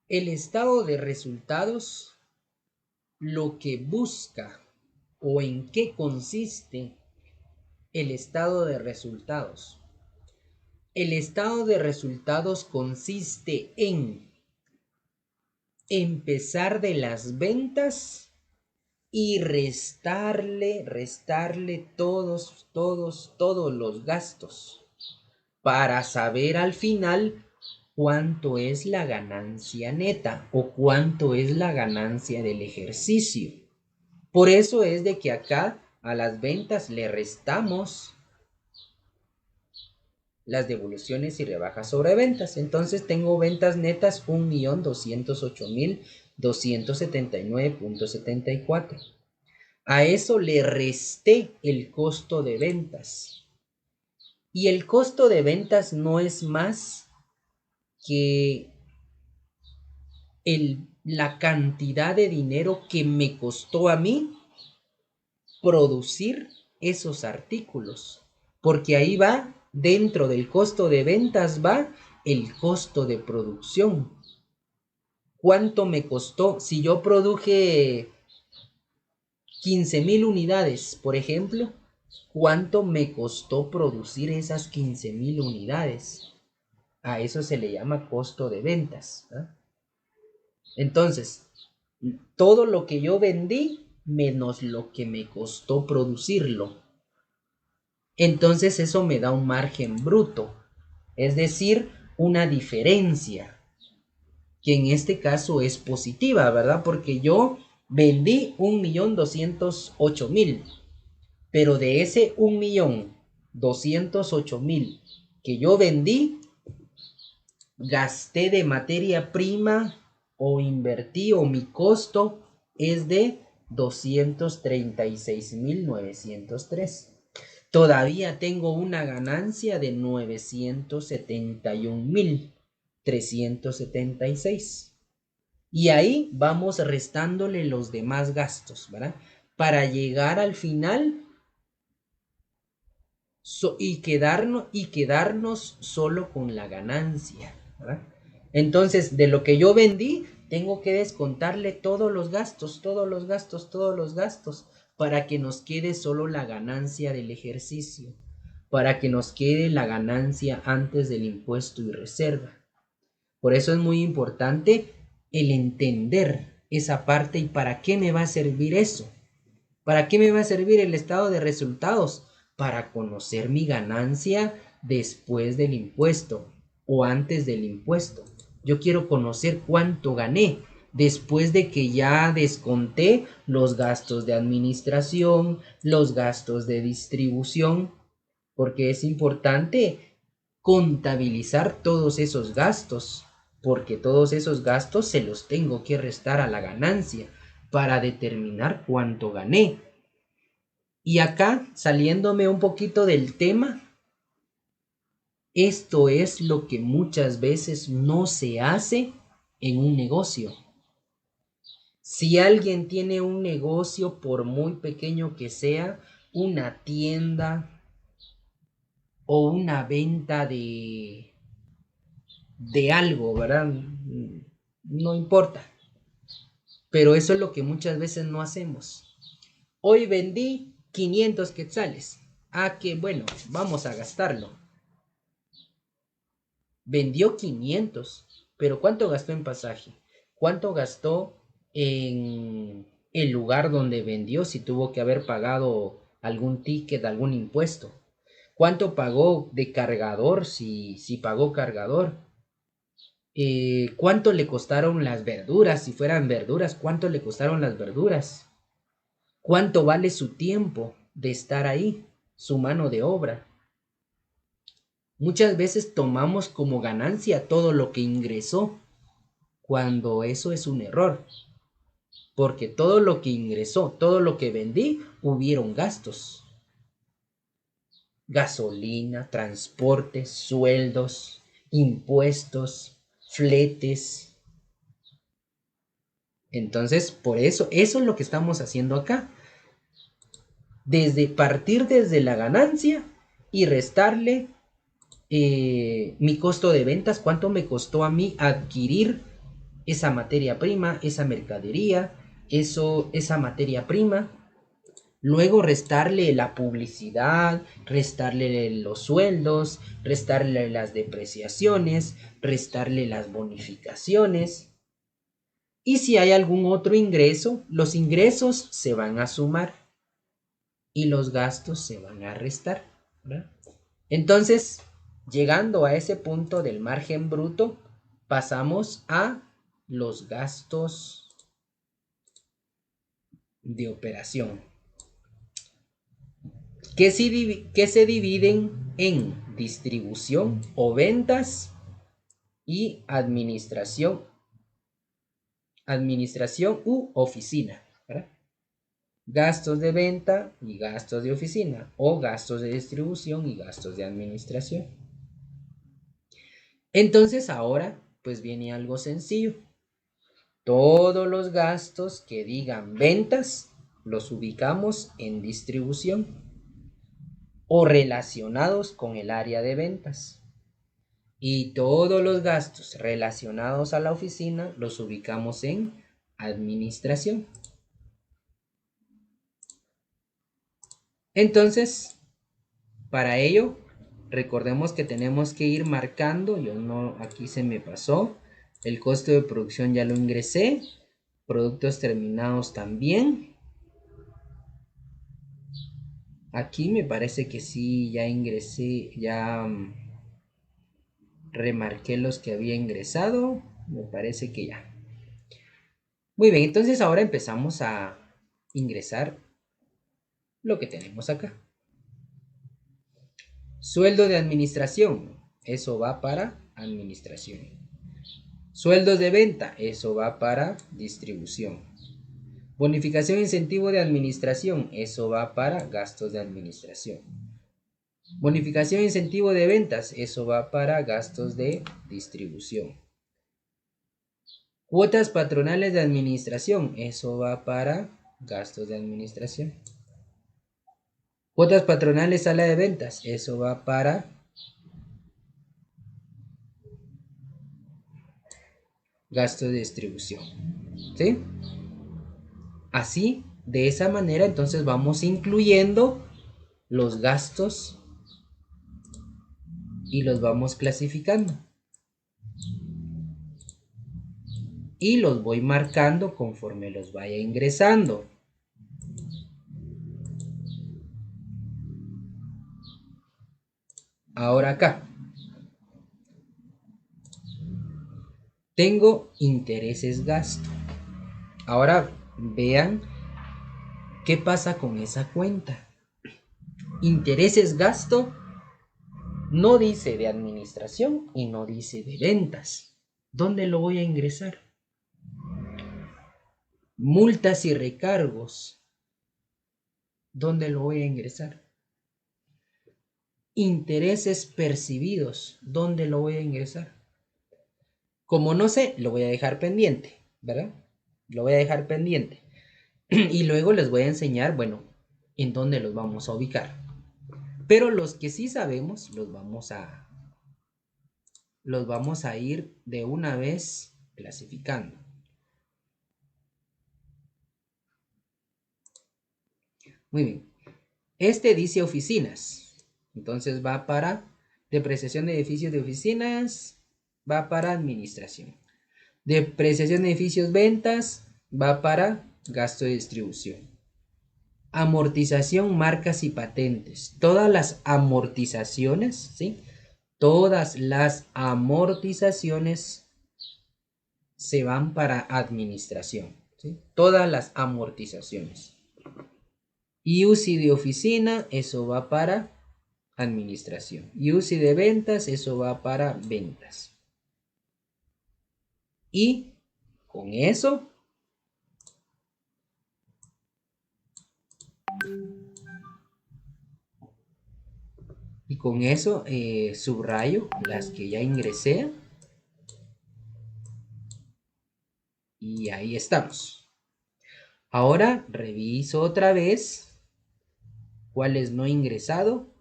El estado de resultados, lo que busca o en qué consiste el estado de resultados. El estado de resultados consiste en empezar de las ventas y restarle todos los gastos para saber al final cuánto es la ganancia neta o cuánto es la ganancia del ejercicio. Por eso es de que acá a las ventas le restamos las devoluciones y rebajas sobre ventas. Entonces tengo ventas netas 1.208.279.74. A eso le resté el costo de ventas. Y el costo de ventas no es más que la cantidad de dinero que me costó a mí producir esos artículos. Porque ahí va, dentro del costo de ventas va el costo de producción. ¿Cuánto me costó? Si yo produje 15.000 unidades, por ejemplo, ¿cuánto me costó producir esas 15.000 unidades? A eso se le llama costo de ventas, ¿eh? Entonces, todo lo que yo vendí menos lo que me costó producirlo. Entonces eso me da un margen bruto. es decir, una diferencia, que en este caso es positiva, ¿verdad? Porque yo vendí 1.208.000, pero de ese 1.208.000 que yo vendí, gasté de materia prima o invertí o mi costo es de 236.903. Todavía tengo una ganancia de 971.376. Y ahí vamos restándole los demás gastos, ¿verdad? Para llegar al final y quedarnos solo con la ganancia, ¿verdad? Entonces, de lo que yo vendí, tengo que descontarle todos los gastos, para que nos quede solo la ganancia del ejercicio, para que nos quede la ganancia antes del impuesto y reserva. Por eso es muy importante el entender esa parte y para qué me va a servir eso. ¿Para qué me va a servir el estado de resultados? Para conocer mi ganancia después del impuesto o antes del impuesto. Yo quiero conocer cuánto gané después de que ya desconté los gastos de administración, los gastos de distribución, porque es importante contabilizar todos esos gastos, porque todos esos gastos se los tengo que restar a la ganancia para determinar cuánto gané. Y acá, saliéndome un poquito del tema, esto es lo que muchas veces no se hace en un negocio. Si alguien tiene un negocio, por muy pequeño que sea, una tienda o una venta de algo, ¿verdad? No importa. Pero eso es lo que muchas veces no hacemos. Hoy vendí 500 quetzales. Ah, que bueno, vamos a gastarlo. Vendió 500, pero ¿cuánto gastó en pasaje? ¿Cuánto gastó en el lugar donde vendió si tuvo que haber pagado algún ticket, algún impuesto? ¿Cuánto pagó de cargador si pagó cargador? ¿Cuánto le costaron las verduras? Si fueran verduras, ¿cuánto le costaron las verduras? ¿Cuánto vale su tiempo de estar ahí? Su mano de obra. Muchas veces tomamos como ganancia todo lo que ingresó, cuando eso es un error, porque todo lo que ingresó, todo lo que vendí, hubieron gastos. Gasolina, transporte, sueldos, impuestos, fletes. Entonces, por eso es lo que estamos haciendo acá. Partir desde la ganancia y restarle mi costo de ventas, cuánto me costó a mí adquirir esa materia prima, esa mercadería, esa materia prima. Luego restarle la publicidad, restarle los sueldos, restarle las depreciaciones, restarle las bonificaciones. Y si hay algún otro ingreso, los ingresos se van a sumar y los gastos se van a restar, ¿verdad? Entonces, llegando a ese punto del margen bruto, pasamos a los gastos de operación, que se dividen en distribución o ventas y administración u oficina, ¿verdad? Gastos de venta y gastos de oficina, o gastos de distribución y gastos de administración. Entonces ahora pues viene algo sencillo. Todos los gastos que digan ventas los ubicamos en distribución o relacionados con el área de ventas. Y todos los gastos relacionados a la oficina los ubicamos en administración. Entonces, para ello, recordemos que tenemos que ir marcando, aquí se me pasó, el costo de producción ya lo ingresé, productos terminados también. Aquí me parece que sí, ya ingresé, ya Remarqué los que había ingresado. Me parece que ya. Muy bien, entonces ahora empezamos a ingresar lo que tenemos acá. Sueldo de administración. Eso va para administración. Sueldos de venta. Eso va para distribución. Bonificación e incentivo de administración. Eso va para gastos de administración. Bonificación e incentivo de ventas. Eso va para gastos de distribución. Cuotas patronales de administración. Eso va para gastos de administración. Cuotas patronales sala de ventas. Eso va para gastos de distribución. ¿Sí? Así, de esa manera, entonces vamos incluyendo los gastos y los vamos clasificando. Y los voy marcando conforme los vaya ingresando. Ahora acá. Tengo intereses gasto. Ahora vean qué pasa con esa cuenta. Intereses gasto no dice de administración y no dice de ventas. ¿Dónde lo voy a ingresar? Multas y recargos. ¿Dónde lo voy a ingresar? Intereses percibidos. ¿Dónde lo voy a ingresar? Como no sé, lo voy a dejar pendiente, ¿verdad? Lo voy a dejar pendiente. Y luego les voy a enseñar, bueno, en dónde los vamos a ubicar. Pero los que sí sabemos, los vamos a ir de una vez clasificando. Muy bien. Este dice oficinas. Entonces va para depreciación de edificios de oficinas, va para administración. Depreciación de edificios ventas, va para gasto de distribución. Amortización, marcas y patentes. Todas las amortizaciones, ¿sí? Todas las amortizaciones se van para administración, ¿sí? Todas las amortizaciones. Y UCI de oficina, eso va para administración. Y UCI de ventas, eso va para ventas. Y con eso subrayo las que ya ingresé. Y ahí estamos. Ahora reviso otra vez cuáles no he ingresado.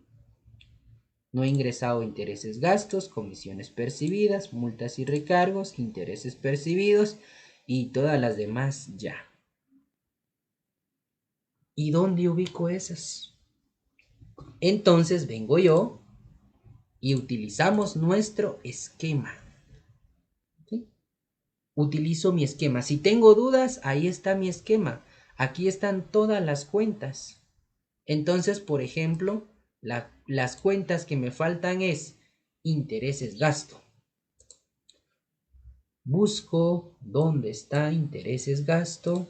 No he ingresado intereses gastos, comisiones percibidas, multas y recargos, intereses percibidos y todas las demás ya. ¿Y dónde ubico esas? Entonces vengo yo y utilizamos nuestro esquema. ¿Sí? Utilizo mi esquema. Si tengo dudas, ahí está mi esquema. Aquí están todas las cuentas. Entonces, por ejemplo, las cuentas que me faltan es intereses gasto. Busco dónde está intereses gasto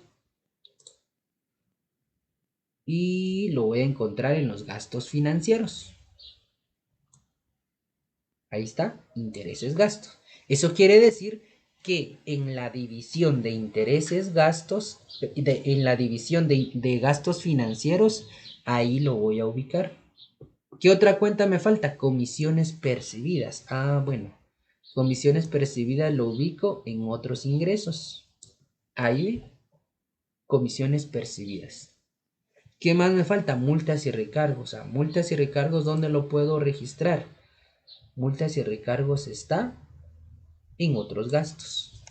y lo voy a encontrar en los gastos financieros. Ahí está, intereses gasto. Eso quiere decir que en la división de intereses gastos, en la división de gastos financieros, ahí lo voy a ubicar. ¿Qué otra cuenta me falta? Comisiones percibidas. Ah, bueno. Comisiones percibidas lo ubico en otros ingresos. Ahí, comisiones percibidas. ¿Qué más me falta? Multas y recargos. Ah, multas y recargos, ¿dónde lo puedo registrar? Multas y recargos está en otros gastos.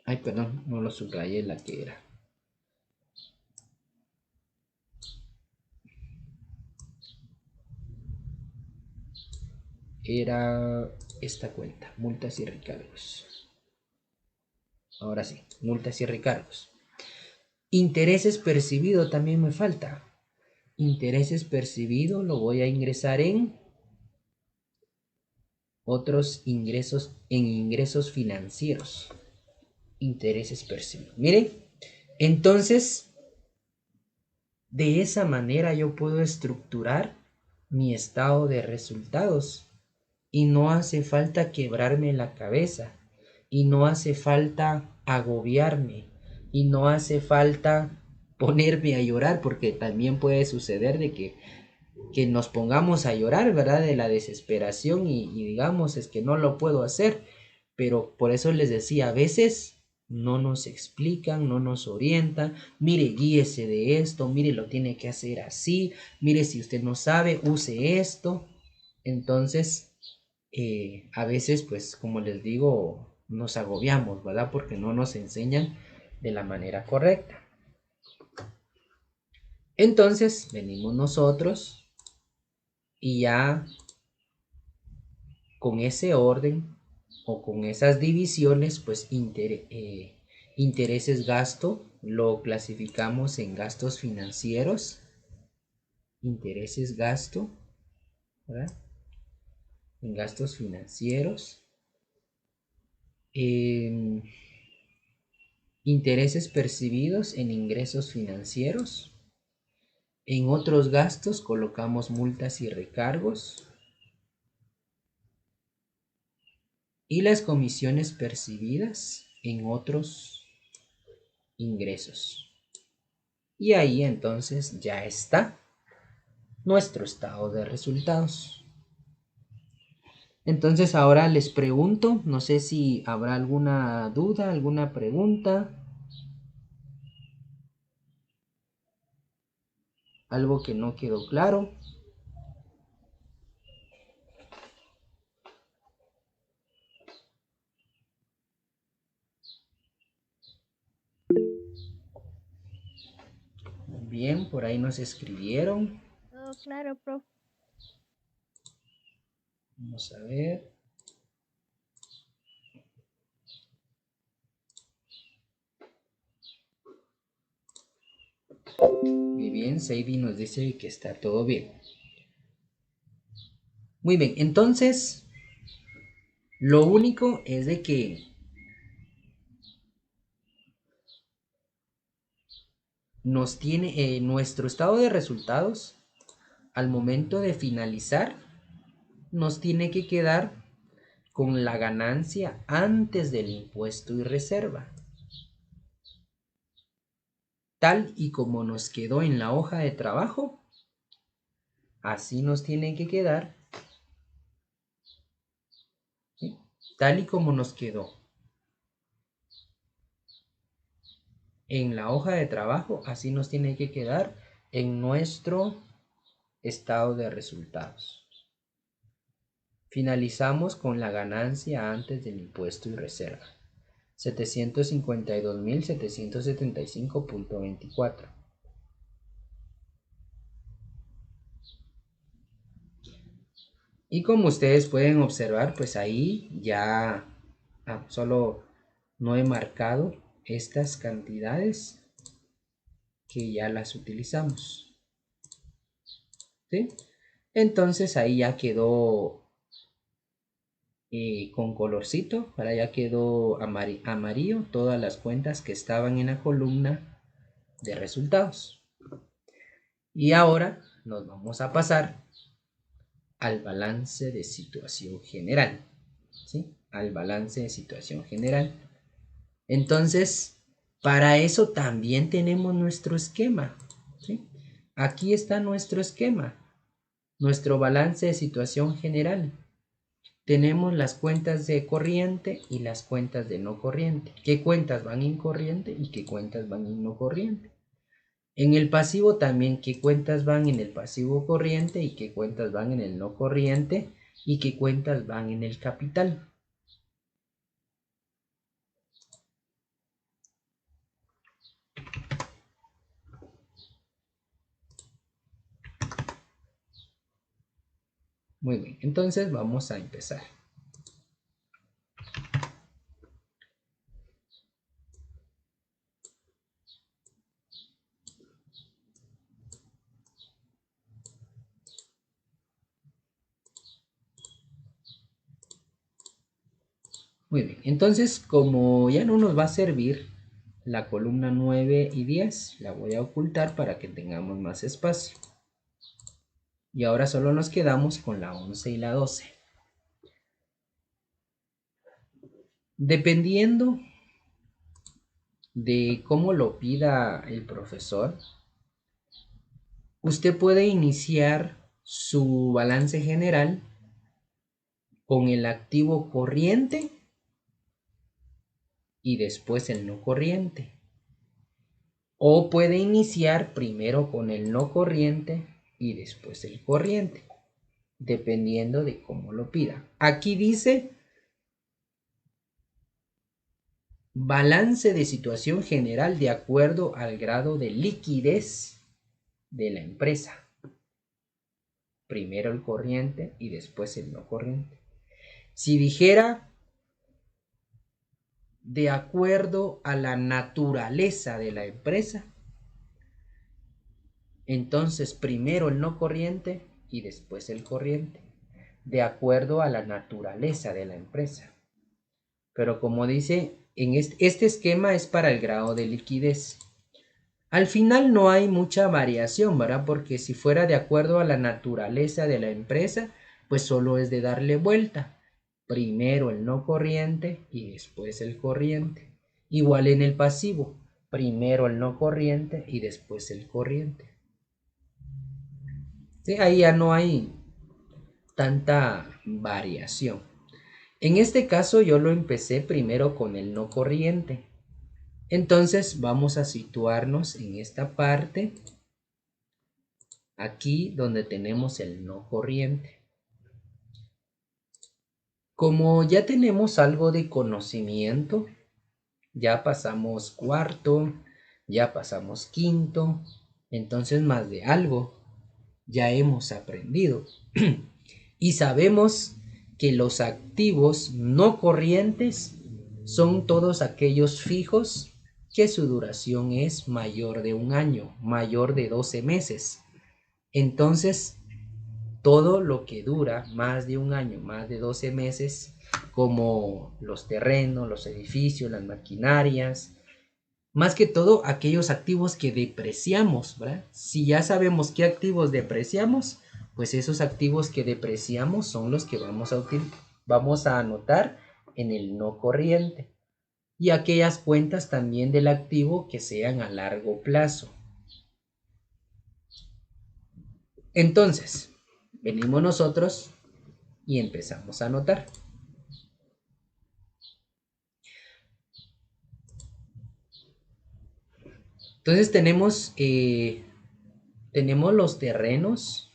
Ay, perdón, no lo subrayé la que era. Era esta cuenta, multas y recargos. Ahora sí, multas y recargos. Intereses percibidos también me falta. Intereses percibidos lo voy a ingresar en otros ingresos en ingresos financieros. Intereses percibidos. Miren, entonces, de esa manera yo puedo estructurar mi estado de resultados y no hace falta quebrarme la cabeza y no hace falta agobiarme y no hace falta ponerme a llorar, porque también puede suceder de que nos pongamos a llorar, ¿verdad? De la desesperación y digamos es que no lo puedo hacer, pero por eso les decía, a veces no nos explican, no nos orientan, mire, guíese de esto, mire, lo tiene que hacer así, mire, si usted no sabe, use esto. Entonces, a veces, pues, como les digo, nos agobiamos, ¿verdad? Porque no nos enseñan de la manera correcta. Entonces, venimos nosotros y ya con ese orden o con esas divisiones, pues intereses gasto lo clasificamos en gastos financieros, intereses gasto, ¿verdad? En gastos financieros, intereses percibidos en ingresos financieros, en otros gastos colocamos multas y recargos, y las comisiones percibidas en otros ingresos. Y ahí entonces ya está nuestro estado de resultados. Entonces ahora les pregunto, no sé si habrá alguna duda, alguna pregunta, algo que no quedó claro. Bien, por ahí nos escribieron. Todo claro, profe. Vamos a ver. Muy bien, Sadie nos dice que está todo bien. Muy bien, entonces lo único es de que nos tiene nuestro estado de resultados al momento de finalizar nos tiene que quedar con la ganancia antes del impuesto y reserva, tal y como nos quedó en la hoja de trabajo. Así nos tiene que quedar, ¿sí? Tal y como nos quedó en la hoja de trabajo, así nos tiene que quedar en nuestro estado de resultados. Finalizamos con la ganancia antes del impuesto y reserva, 752.775.24. Y como ustedes pueden observar, pues ahí ya solo no he marcado estas cantidades que ya las utilizamos, ¿sí? Entonces ahí ya quedó con colorcito, ahora ya quedó amarillo todas las cuentas que estaban en la columna de resultados. Y ahora nos vamos a pasar al balance de situación general, ¿sí? Al balance de situación general. Entonces, para eso también tenemos nuestro esquema, ¿sí? Aquí está nuestro esquema, nuestro balance de situación general. Tenemos las cuentas de corriente y las cuentas de no corriente. ¿Qué cuentas van en corriente y qué cuentas van en no corriente? En el pasivo también, qué cuentas van en el pasivo corriente y qué cuentas van en el no corriente y qué cuentas van en el capital. Muy bien, entonces vamos a empezar. Muy bien, entonces como ya no nos va a servir la columna 9 y 10, la voy a ocultar para que tengamos más espacio. Y ahora solo nos quedamos con la 11 y la 12. Dependiendo de cómo lo pida el profesor, usted puede iniciar su balance general con el activo corriente y después el no corriente. O puede iniciar primero con el no corriente y después el corriente, dependiendo de cómo lo pida. Aquí dice balance de situación general de acuerdo al grado de liquidez de la empresa. Primero el corriente y después el no corriente. Si dijera de acuerdo a la naturaleza de la empresa, entonces primero el no corriente y después el corriente, de acuerdo a la naturaleza de la empresa. Pero como dice, en este esquema es para el grado de liquidez. Al final no hay mucha variación, ¿verdad? Porque si fuera de acuerdo a la naturaleza de la empresa, pues solo es de darle vuelta. Primero el no corriente y después el corriente. Igual en el pasivo, primero el no corriente y después el corriente. Sí, ahí ya no hay tanta variación. En este caso yo lo empecé primero con el no corriente. Entonces vamos a situarnos en esta parte, aquí donde tenemos el no corriente. Como ya tenemos algo de conocimiento, ya pasamos cuarto, ya pasamos quinto, entonces más de algo ya hemos aprendido. Y sabemos que los activos no corrientes son todos aquellos fijos que su duración es mayor de un año, mayor de 12 meses. Entonces, todo lo que dura más de un año, más de 12 meses, como los terrenos, los edificios, las maquinarias, más que todo aquellos activos que depreciamos, ¿verdad? Si ya sabemos qué activos depreciamos, pues esos activos que depreciamos son los que vamos a anotar en el no corriente. Y aquellas cuentas también del activo que sean a largo plazo. Entonces, venimos nosotros y empezamos a anotar. Entonces tenemos los terrenos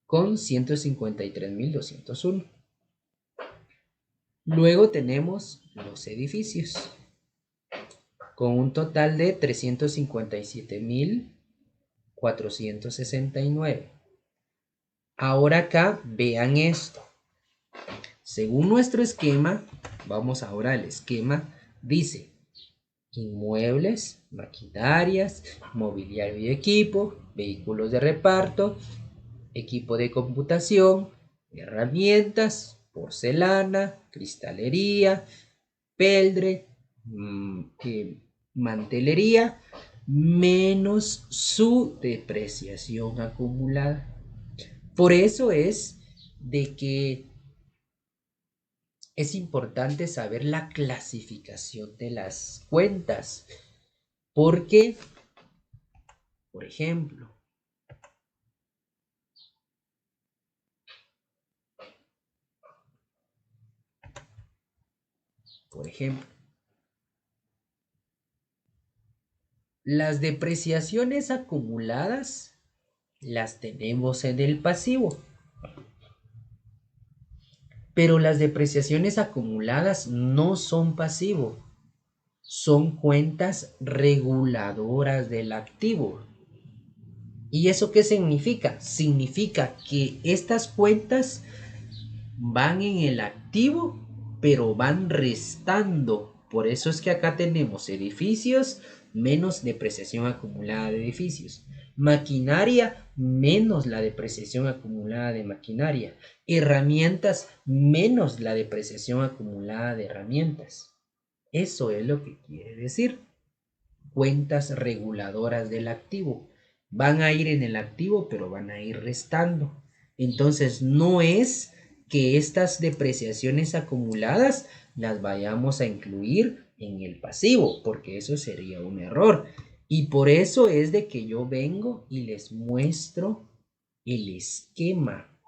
con 153.201. Luego tenemos los edificios con un total de 357.469. Ahora acá vean esto. Según nuestro esquema, vamos ahora al esquema, dice inmuebles, maquinarias, mobiliario y equipo, vehículos de reparto, equipo de computación, herramientas, porcelana, cristalería, peldre, mantelería, menos su depreciación acumulada. Por eso es de que es importante saber la clasificación de las cuentas, porque, por ejemplo, las depreciaciones acumuladas las tenemos en el pasivo. Pero las depreciaciones acumuladas no son pasivo, son cuentas reguladoras del activo. ¿Y eso qué significa? Significa que estas cuentas van en el activo, pero van restando. Por eso es que acá tenemos edificios menos depreciación acumulada de edificios. Maquinaria menos la depreciación acumulada de maquinaria. Herramientas menos la depreciación acumulada de herramientas. Eso es lo que quiere decir. Cuentas reguladoras del activo. Van a ir en el activo, pero van a ir restando. Entonces no es que estas depreciaciones acumuladas las vayamos a incluir en el pasivo, porque eso sería un error. Y por eso es de que yo vengo y les muestro el esquema.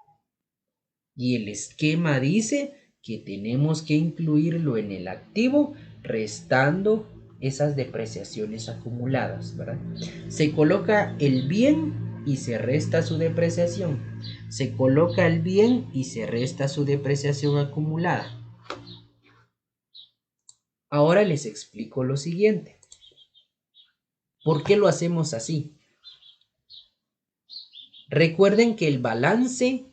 Y el esquema dice que tenemos que incluirlo en el activo, restando esas depreciaciones acumuladas, ¿verdad? Se coloca el bien y se resta su depreciación. Se coloca el bien y se resta su depreciación acumulada. Ahora les explico lo siguiente. ¿Por qué lo hacemos así? Recuerden que el balance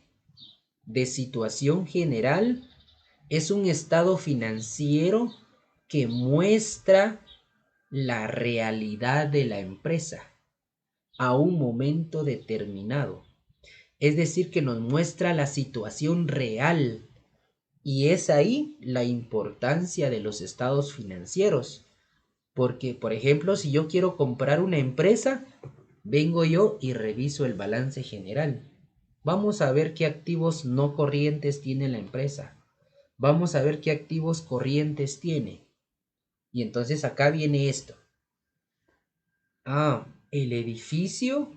de situación general es un estado financiero que muestra la realidad de la empresa a un momento determinado. Es decir, que nos muestra la situación real. Y es ahí la importancia de los estados financieros. Porque, por ejemplo, si yo quiero comprar una empresa, vengo yo y reviso el balance general. Vamos a ver qué activos no corrientes tiene la empresa. Vamos a ver qué activos corrientes tiene. Y entonces acá viene esto. El edificio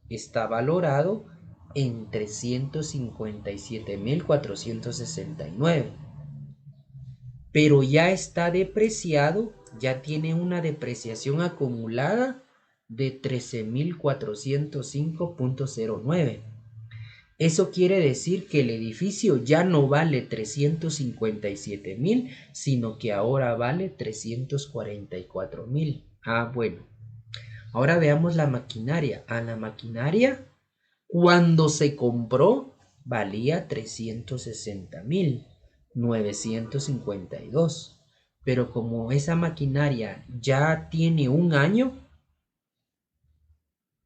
está valorado en 357.469. Pero ya está depreciado, ya tiene una depreciación acumulada de 13.405.09. Eso quiere decir que el edificio ya no vale 357.000, sino que ahora vale 344.000. Bueno. Ahora veamos la maquinaria. La maquinaria, cuando se compró, valía 360.952. Pero como esa maquinaria ya tiene un año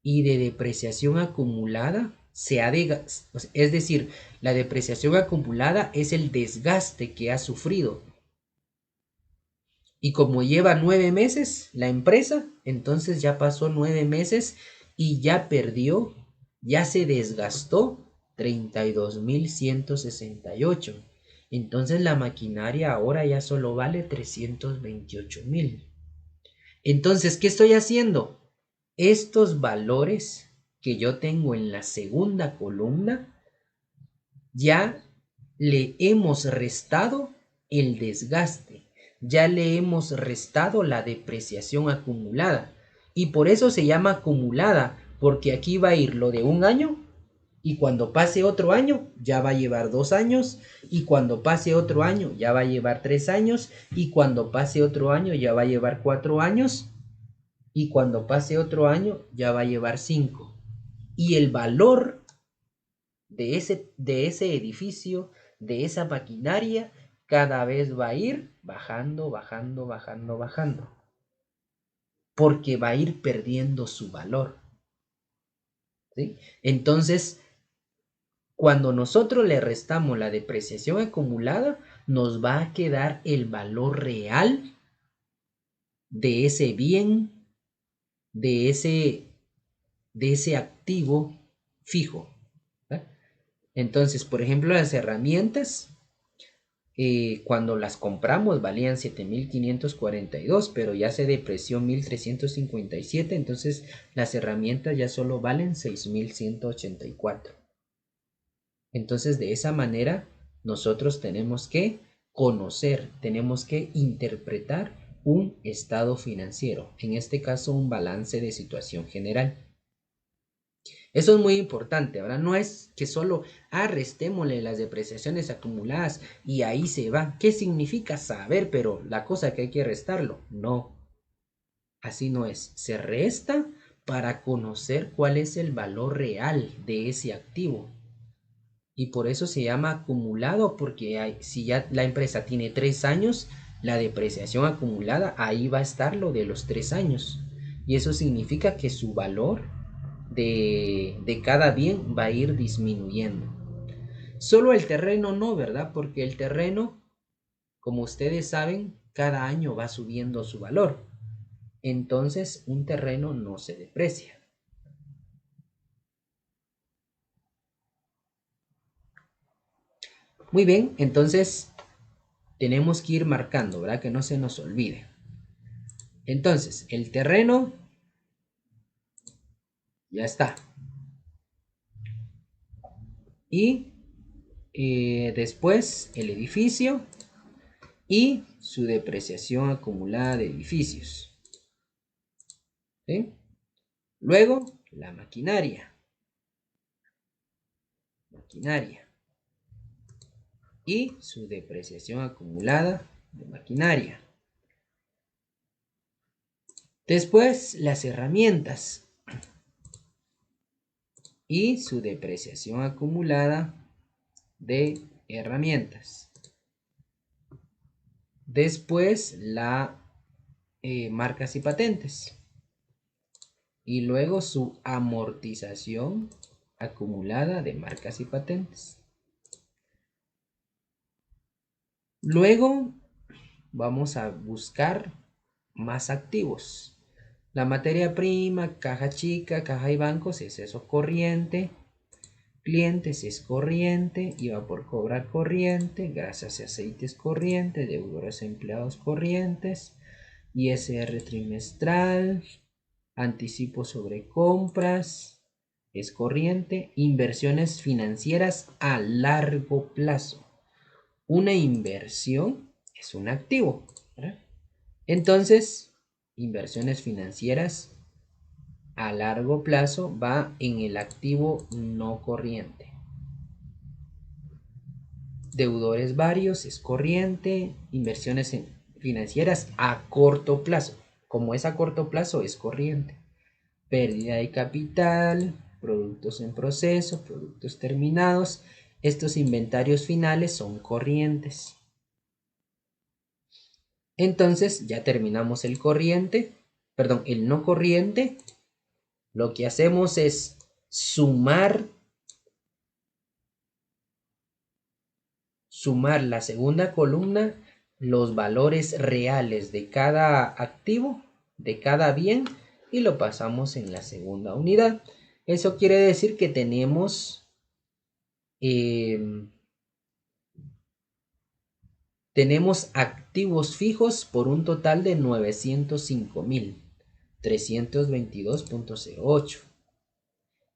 y de depreciación acumulada, es decir, la depreciación acumulada es el desgaste que ha sufrido. Y como lleva 9 meses la empresa, entonces ya pasó 9 meses y ya perdió, ya se desgastó 32.168. Entonces la maquinaria ahora ya solo vale 328.000. Entonces, ¿qué estoy haciendo? Estos valores que yo tengo en la segunda columna, ya le hemos restado el desgaste. Ya le hemos restado la depreciación acumulada. Y por eso se llama acumulada, porque aquí va a ir lo de un año, y cuando pase otro año ya va a llevar 2 años, y cuando pase otro año ya va a llevar 3 años, y cuando pase otro año ya va a llevar 4 años, y cuando pase otro año ya va a llevar 5. Y el valor de ese edificio, de esa maquinaria, cada vez va a ir bajando, bajando, bajando, bajando. Porque va a ir perdiendo su valor. ¿Sí? Entonces, cuando nosotros le restamos la depreciación acumulada, nos va a quedar el valor real de ese bien, de ese activo fijo. ¿Sí? Entonces, por ejemplo, las herramientas, cuando las compramos valían 7.542, pero ya se depreció 1.357, entonces las herramientas ya solo valen 6.184. Entonces, de esa manera, nosotros tenemos que conocer, tenemos que interpretar un estado financiero, en este caso un balance de situación general. Eso es muy importante, ¿verdad? No es que solo restémosle las depreciaciones acumuladas y ahí se va. ¿Qué significa saber, pero la cosa que hay que restarlo? No, así no es. Se resta para conocer cuál es el valor real de ese activo. Y por eso se llama acumulado, porque si ya la empresa tiene 3 años, la depreciación acumulada, ahí va a estar lo de los 3 años. Y eso significa que su valor de cada bien va a ir disminuyendo. Solo el terreno no, ¿verdad? Porque el terreno, como ustedes saben, cada año va subiendo su valor. Entonces, un terreno no se deprecia. Muy bien, entonces tenemos que ir marcando, ¿verdad? Que no se nos olvide. Entonces, el terreno ya está. Y después el edificio y su depreciación acumulada de edificios. ¿Sí? Luego, la maquinaria. Y su depreciación acumulada de maquinaria. Después, las herramientas y su depreciación acumulada de herramientas. Después, la marcas y patentes. Y luego su amortización acumulada de marcas y patentes. Luego vamos a buscar más activos. La materia prima, caja chica, caja y bancos es eso corriente. Clientes es corriente, IVA por cobrar corriente, grasas y aceites corriente, deudores empleados corrientes, ISR trimestral, anticipo sobre compras es corriente, inversiones financieras a largo plazo. Una inversión es un activo, ¿verdad? Entonces, inversiones financieras a largo plazo va en el activo no corriente. Deudores varios es corriente, inversiones financieras a corto plazo. Como es a corto plazo, es corriente. Pérdida de capital, productos en proceso, productos terminados. Estos inventarios finales son corrientes. Entonces ya terminamos el no corriente. Lo que hacemos es sumar la segunda columna, los valores reales de cada activo, de cada bien, y lo pasamos en la segunda unidad. Eso quiere decir que tenemos activos fijos por un total de 905.322.08.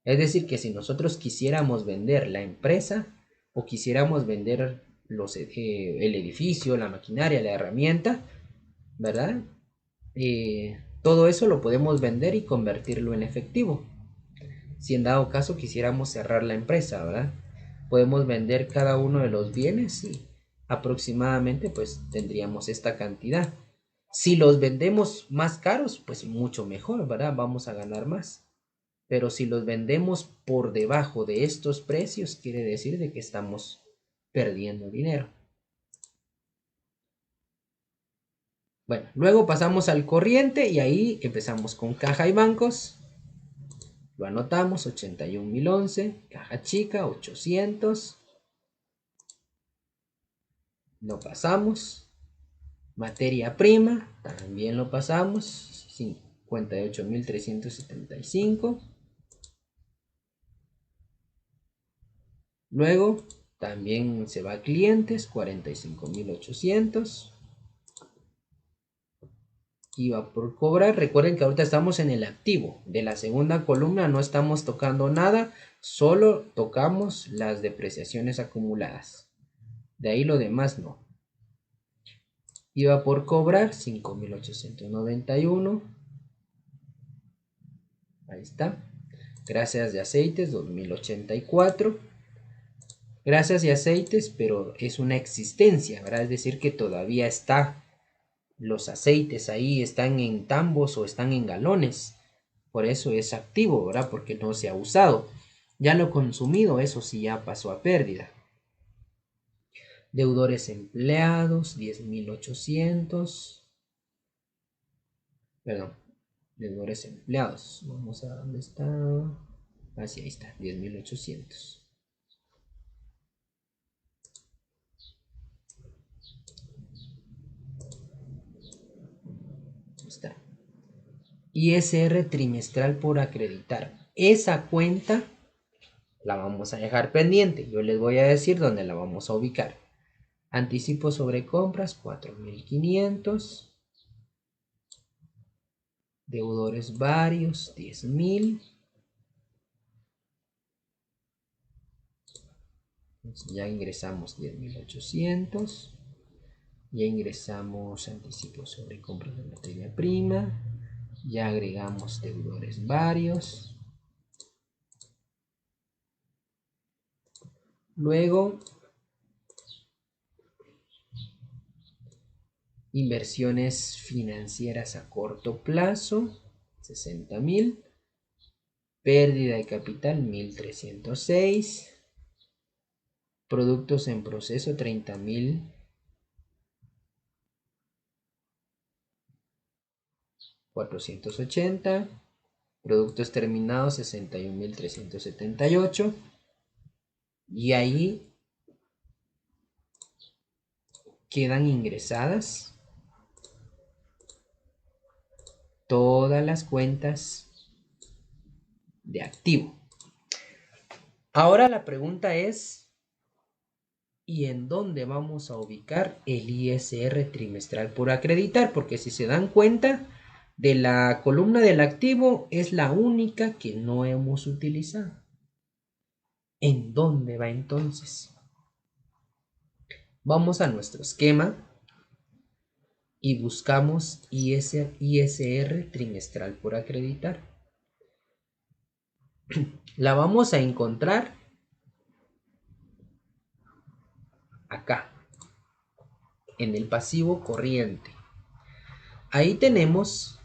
Es decir, que si nosotros quisiéramos vender la empresa o quisiéramos vender el edificio, la maquinaria, la herramienta, ¿verdad? Todo eso lo podemos vender y convertirlo en efectivo. Si en dado caso quisiéramos cerrar la empresa, ¿verdad? Podemos vender cada uno de los bienes y aproximadamente pues tendríamos esta cantidad. Si los vendemos más caros, pues mucho mejor, ¿verdad? Vamos a ganar más. Pero si los vendemos por debajo de estos precios, quiere decir de que estamos perdiendo dinero. Bueno, luego pasamos al corriente y ahí empezamos con caja y bancos. Lo anotamos, 81.011, caja chica, 800. Lo pasamos. Materia prima, también lo pasamos, 58.375. Luego también se va a clientes, 45.800. IVA por cobrar. Recuerden que ahorita estamos en el activo. De la segunda columna no estamos tocando nada, solo tocamos las depreciaciones acumuladas. De ahí lo demás no. IVA por cobrar, 5.891. Ahí está. Grasas de aceites, 2.084. Grasas y aceites, pero es una existencia, ¿verdad? Es decir, que todavía está. Los aceites ahí están en tambos o están en galones. Por eso es activo, ¿verdad? Porque no se ha usado. Ya lo consumido, eso sí ya pasó a pérdida. Deudores empleados, 10.800. Perdón, deudores empleados. Vamos a dónde está. Así, ahí está, 10.800. Está. ISR trimestral por acreditar. Esa cuenta la vamos a dejar pendiente. Yo les voy a decir dónde la vamos a ubicar. Anticipo sobre compras 4.500. Deudores varios 10.000. Ya ingresamos 10.800. Ya ingresamos anticipo sobre compras de materia prima. Ya agregamos deudores varios. Luego, inversiones financieras a corto plazo, 60.000. Pérdida de capital, 1.306. Productos en proceso, 30.480. Productos terminados, 61.378. Y ahí quedan ingresadas todas las cuentas de activo. Ahora la pregunta es, ¿y en dónde vamos a ubicar el ISR trimestral por acreditar? Porque si se dan cuenta, de la columna del activo es la única que no hemos utilizado. ¿En dónde va entonces? Vamos a nuestro esquema y buscamos ISR trimestral por acreditar. La vamos a encontrar acá, en el pasivo corriente. Ahí tenemos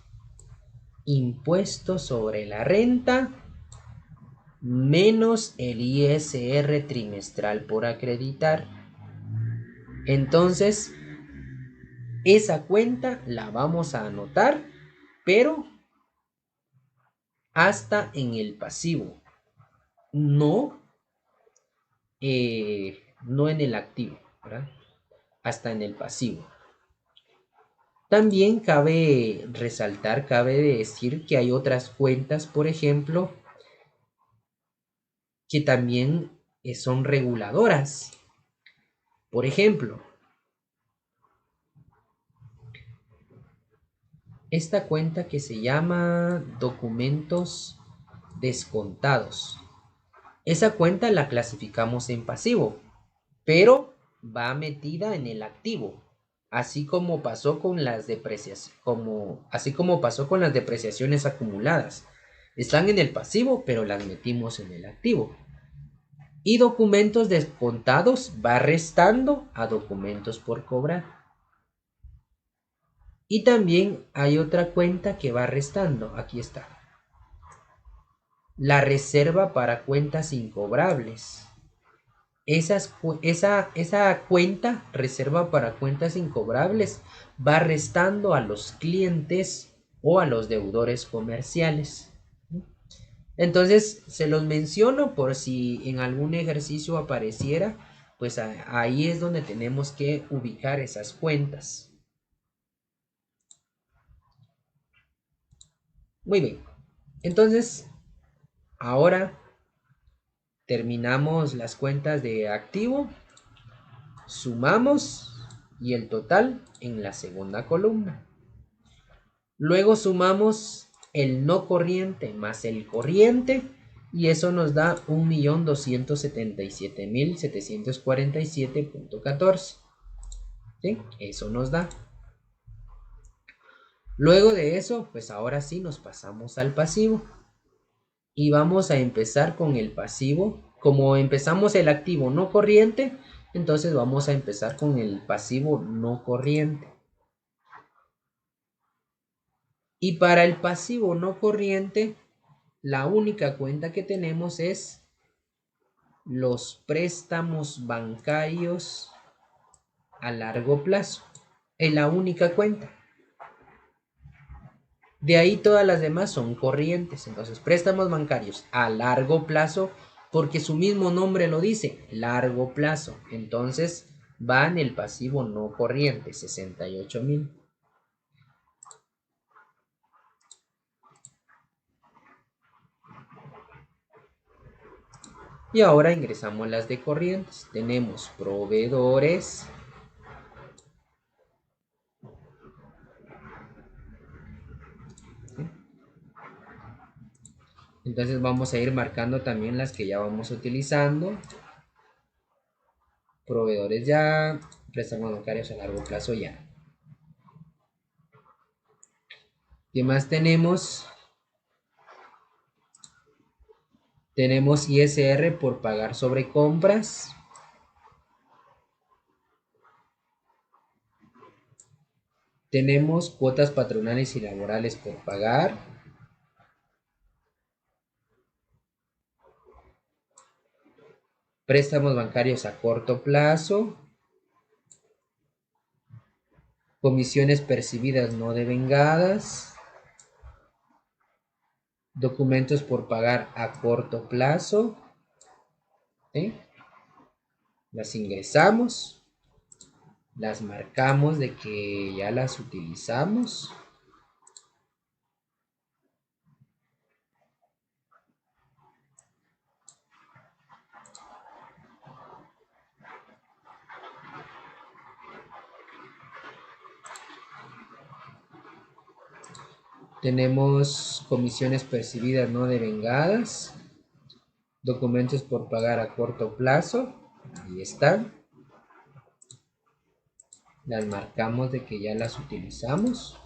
impuesto sobre la renta menos el ISR trimestral por acreditar. Entonces, esa cuenta la vamos a anotar, pero hasta en el pasivo, no en el activo, ¿verdad? Hasta en el pasivo. También cabe resaltar, cabe decir que hay otras cuentas, por ejemplo, que también son reguladoras. Por ejemplo, esta cuenta que se llama documentos descontados. Esa cuenta la clasificamos en pasivo, pero va metida en el activo, así como pasó con las depreciaciones acumuladas. Están en el pasivo, pero las metimos en el activo. Y documentos descontados va restando a documentos por cobrar. Y también hay otra cuenta que va restando. Aquí está. La reserva para cuentas incobrables. Esa cuenta, reserva para cuentas incobrables, va restando a los clientes o a los deudores comerciales. Entonces, se los menciono por si en algún ejercicio apareciera, pues ahí es donde tenemos que ubicar esas cuentas. Muy bien. Entonces, ahora terminamos las cuentas de activo, sumamos y el total en la segunda columna. Luego sumamos el no corriente más el corriente y eso nos da 1.277.747.14. ¿Sí? Eso nos da. Luego de eso, pues ahora sí nos pasamos al pasivo. Y vamos a empezar con el pasivo. Como empezamos el activo no corriente, entonces vamos a empezar con el pasivo no corriente. Y para el pasivo no corriente, la única cuenta que tenemos es los préstamos bancarios a largo plazo. Es la única cuenta. De ahí todas las demás son corrientes. Entonces, préstamos bancarios a largo plazo, porque su mismo nombre lo dice, largo plazo. Entonces, va en el pasivo no corriente, 68,000. Y ahora ingresamos las de corrientes. Tenemos proveedores. Entonces vamos a ir marcando también las que ya vamos utilizando. Proveedores ya, préstamos bancarios a largo plazo ya. ¿Qué más tenemos? Tenemos ISR por pagar sobre compras. Tenemos cuotas patronales y laborales por pagar. Préstamos bancarios a corto plazo. Comisiones percibidas no devengadas. Documentos por pagar a corto plazo. ¿Sí? Las ingresamos. Las marcamos de que ya las utilizamos. Tenemos comisiones percibidas no devengadas. Documentos por pagar a corto plazo. Ahí están. Las marcamos de que ya las utilizamos.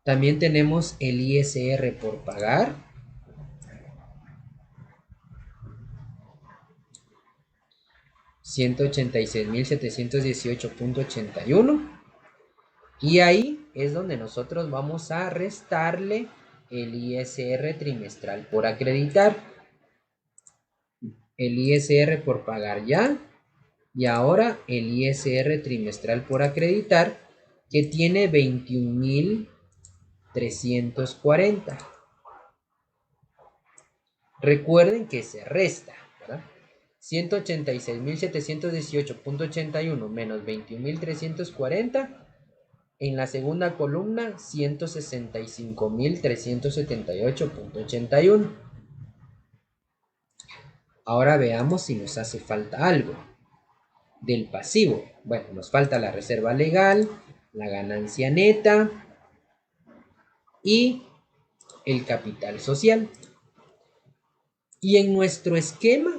También tenemos el ISR por pagar. $186,718.81. Y ahí es donde nosotros vamos a restarle el ISR trimestral por acreditar. El ISR por pagar ya. Y ahora el ISR trimestral por acreditar, que tiene 21,340. Recuerden que se resta, ¿verdad? 186,718.81 menos 21,340. En la segunda columna, 165,378.81. Ahora veamos si nos hace falta algo del pasivo. Bueno, nos falta la reserva legal, la ganancia neta y el capital social. Y en nuestro esquema,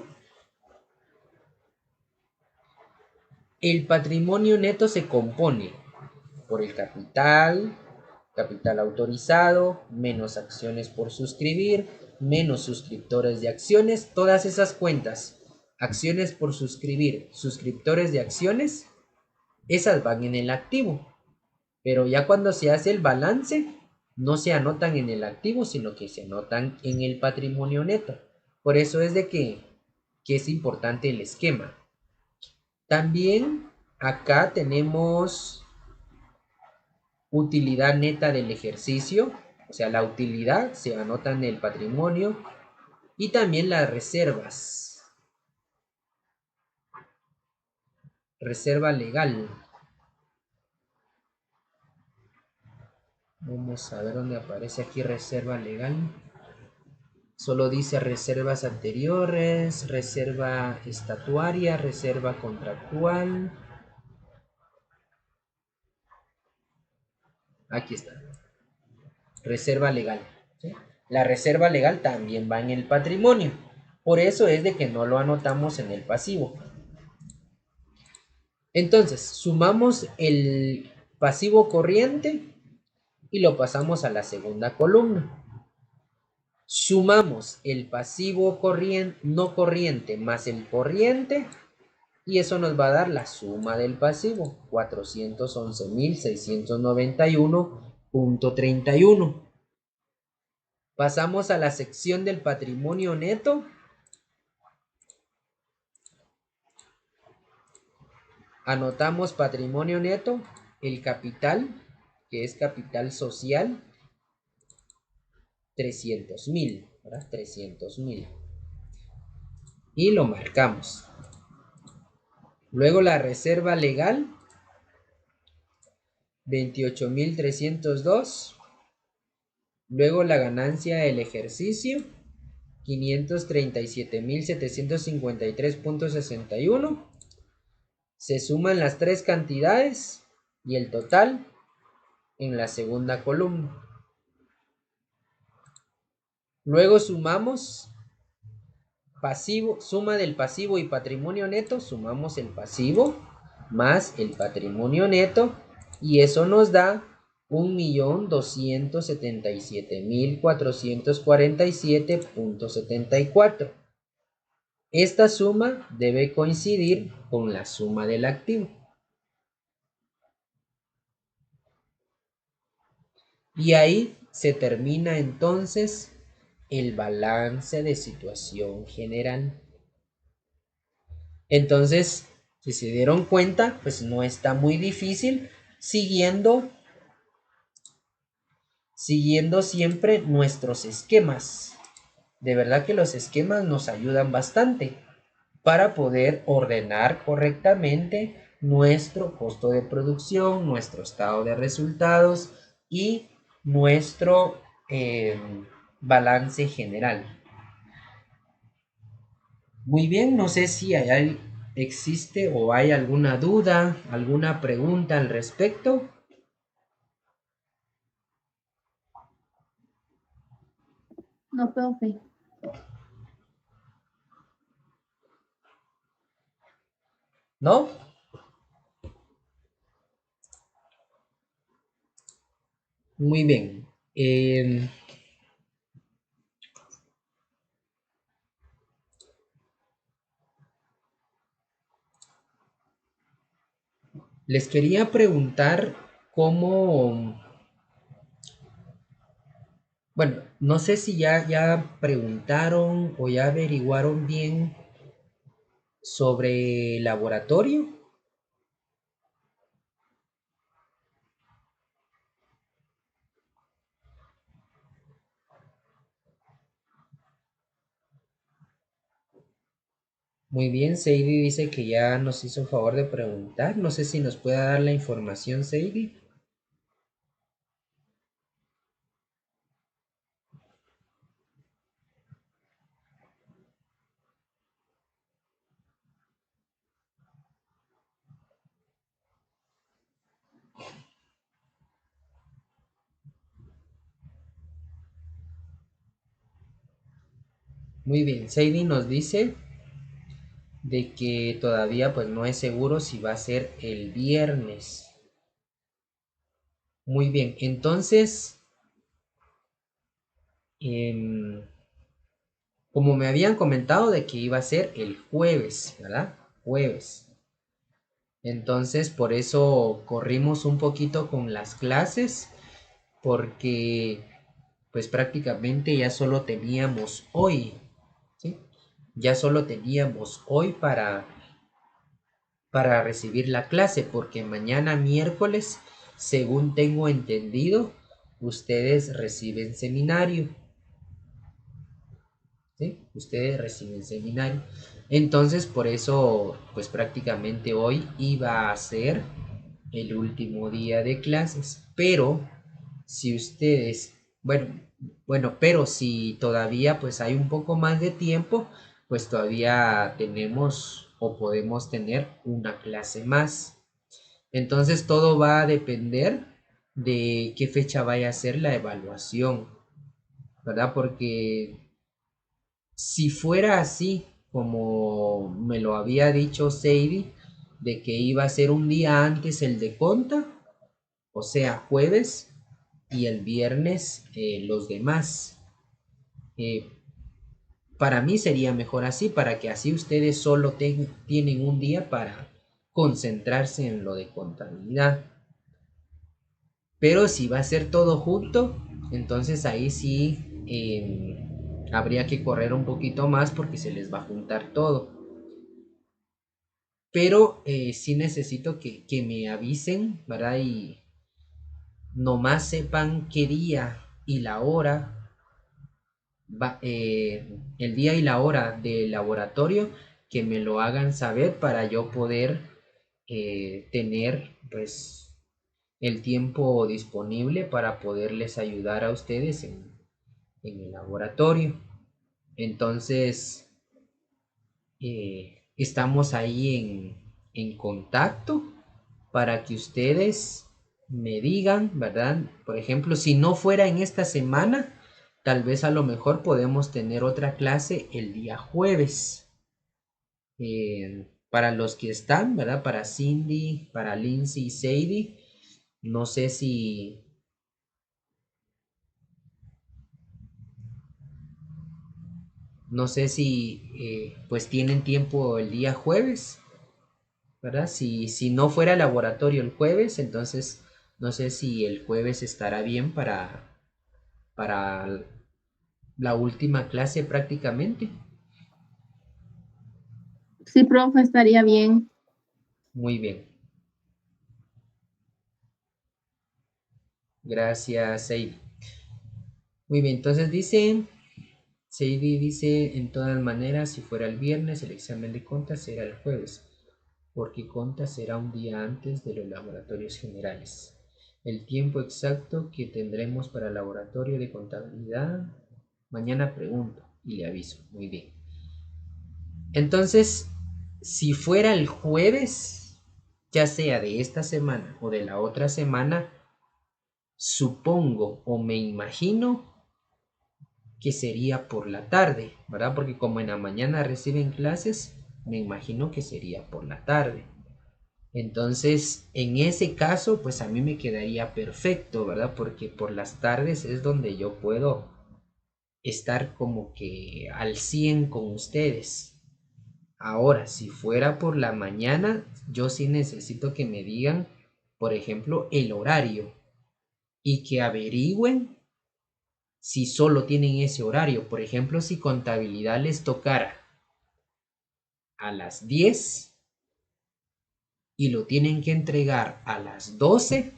el patrimonio neto se compone por el capital autorizado, menos acciones por suscribir, menos suscriptores de acciones, todas esas cuentas, acciones por suscribir, suscriptores de acciones, esas van en el activo. Pero ya cuando se hace el balance, no se anotan en el activo, sino que se anotan en el patrimonio neto. Por eso es de que es importante el esquema. También acá tenemos utilidad neta del ejercicio, o sea, la utilidad se anota en el patrimonio, y también las reservas. Reserva legal. Vamos a ver dónde aparece aquí reserva legal. Solo dice reservas anteriores, reserva estatuaria, reserva contractual. Aquí está. Reserva legal. ¿Sí? La reserva legal también va en el patrimonio. Por eso es de que no lo anotamos en el pasivo. Entonces, sumamos el pasivo corriente y lo pasamos a la segunda columna. Sumamos el pasivo no corriente más el corriente y eso nos va a dar la suma del pasivo, 411,691.31. Pasamos a la sección del patrimonio neto. Anotamos patrimonio neto, el capital que es capital social, 300,000, ¿verdad? 300,000. Y lo marcamos. Luego la reserva legal, 28,302. Luego la ganancia del ejercicio, 537,753.61. Se suman las tres cantidades y el total en la segunda columna. Luego sumamos pasivo, suma del pasivo y patrimonio neto, sumamos el pasivo más el patrimonio neto y eso nos da 1,277,447.74. Esta suma debe coincidir con la suma del activo. Y ahí se termina entonces el balance de situación general. Entonces, si se dieron cuenta, pues no está muy difícil, siguiendo siempre nuestros esquemas. De verdad que los esquemas nos ayudan bastante para poder ordenar correctamente nuestro costo de producción, nuestro estado de resultados y nuestro balance general. Muy bien, no sé si existe o hay alguna duda, alguna pregunta al respecto. No, profe. ¿No? Muy bien. Les quería preguntar cómo, bueno, no sé si ya preguntaron o ya averiguaron bien sobre laboratorio. Muy bien, Seidi dice que ya nos hizo el favor de preguntar. No sé si nos puede dar la información, Seidi. Muy bien, Seidi nos dice de que todavía pues no es seguro si va a ser el viernes. Muy bien, entonces, como me habían comentado de que iba a ser el jueves, ¿verdad? Jueves. Entonces, por eso corrimos un poquito con las clases, porque pues prácticamente ya solo teníamos hoy, ¿sí? Ya solo teníamos hoy para recibir la clase, porque mañana miércoles, según tengo entendido, ustedes reciben seminario. ¿Sí? Ustedes reciben seminario. Entonces, por eso, pues prácticamente hoy iba a ser el último día de clases. Pero, si ustedes, pero si todavía pues hay un poco más de tiempo, pues todavía tenemos o podemos tener una clase más. Entonces, todo va a depender de qué fecha vaya a ser la evaluación, ¿verdad? Porque si fuera así, como me lo había dicho Sadie, de que iba a ser un día antes el de conta, o sea, jueves, y el viernes los demás. Eh, para mí sería mejor así, para que así ustedes solo tienen un día para concentrarse en lo de contabilidad. Pero si va a ser todo junto, entonces ahí sí habría que correr un poquito más porque se les va a juntar todo. Pero sí necesito que me avisen, ¿verdad? nomás sepan qué día y la hora, el día y la hora del laboratorio, que me lo hagan saber para yo poder tener pues el tiempo disponible para poderles ayudar a ustedes en el laboratorio. Entonces, estamos ahí en contacto para que ustedes me digan, ¿verdad? Por ejemplo, si no fuera en esta semana, tal vez a lo mejor podemos tener otra clase el día jueves. Para los que están, ¿verdad? Para Cindy, para Lindsay y Sadie, no sé si pues tienen tiempo el día jueves, ¿verdad? Si no fuera laboratorio el jueves, entonces no sé si el jueves estará bien para la última clase prácticamente. Sí, profe, estaría bien. Muy bien. Gracias, Sadie. Muy bien, entonces Sadie dice, en todas maneras, si fuera el viernes, el examen de contas será el jueves, porque contas será un día antes de los laboratorios generales. El tiempo exacto que tendremos para el laboratorio de contabilidad, mañana pregunto y le aviso. Muy bien. Entonces, si fuera el jueves, ya sea de esta semana o de la otra semana, supongo o me imagino que sería por la tarde, ¿verdad? Porque como en la mañana reciben clases, me imagino que sería por la tarde. Entonces, en ese caso, pues a mí me quedaría perfecto, ¿verdad? Porque por las tardes es donde yo puedo estar como que al 100 con ustedes. Ahora, si fuera por la mañana, yo sí necesito que me digan, por ejemplo, el horario y que averigüen si solo tienen ese horario. Por ejemplo, si contabilidad les tocara a las 10 y lo tienen que entregar a las 12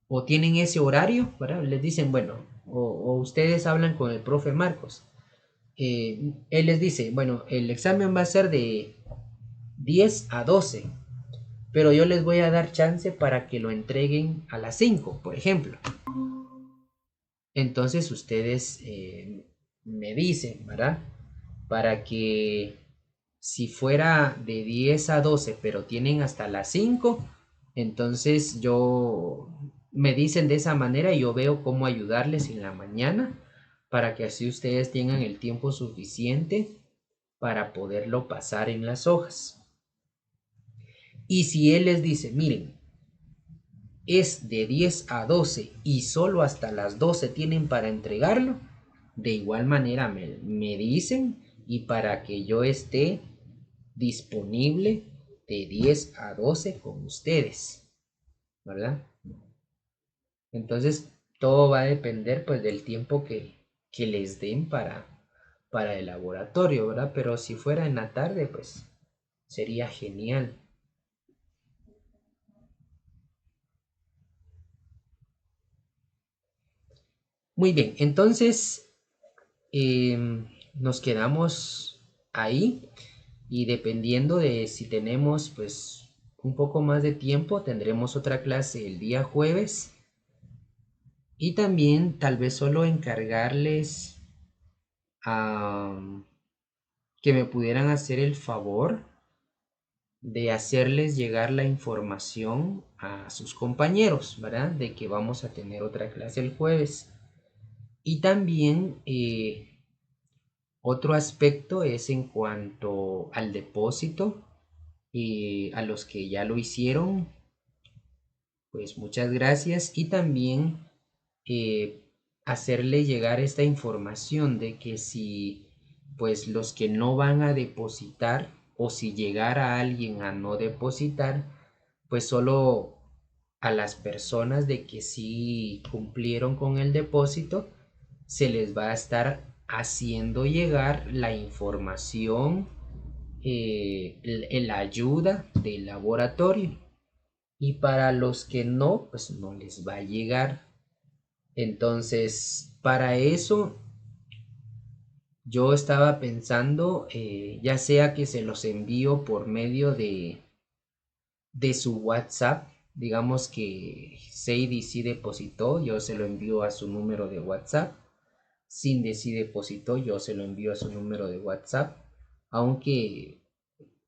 o tienen ese horario, ¿verdad? Les dicen, bueno, o ustedes hablan con el profe Marcos. Él les dice, bueno, el examen va a ser de 10 a 12, pero yo les voy a dar chance para que lo entreguen a las 5, por ejemplo. Entonces ustedes me dicen, ¿verdad? Para que si fuera de 10 a 12, pero tienen hasta las 5, entonces yo me dicen de esa manera y yo veo cómo ayudarles en la mañana para que así ustedes tengan el tiempo suficiente para poderlo pasar en las hojas. Y si él les dice, miren, es de 10 a 12 y solo hasta las 12 tienen para entregarlo, de igual manera me dicen y para que yo esté disponible de 10 a 12 con ustedes, ¿verdad? Entonces todo va a depender pues del tiempo que les den para el laboratorio, ¿verdad? Pero si fuera en la tarde pues sería genial. Muy bien, entonces nos quedamos ahí y dependiendo de si tenemos pues un poco más de tiempo, tendremos otra clase el día jueves y también tal vez solo encargarles a que me pudieran hacer el favor de hacerles llegar la información a sus compañeros, ¿verdad? De que vamos a tener otra clase el jueves. Y también otro aspecto es en cuanto al depósito, a los que ya lo hicieron, pues muchas gracias. Y también eh, hacerle llegar esta información de que si pues los que no van a depositar o si llegara alguien a no depositar, pues solo a las personas de que sí cumplieron con el depósito se les va a estar haciendo llegar la información, la ayuda del laboratorio. y para los que no, pues no les va a llegar. Entonces, para eso yo estaba pensando, ya sea que se los envío por medio de su WhatsApp, digamos que Sadie sí depositó, yo se lo envío a su número de WhatsApp. Cindy sí depositó, yo se lo envío a su número de WhatsApp, aunque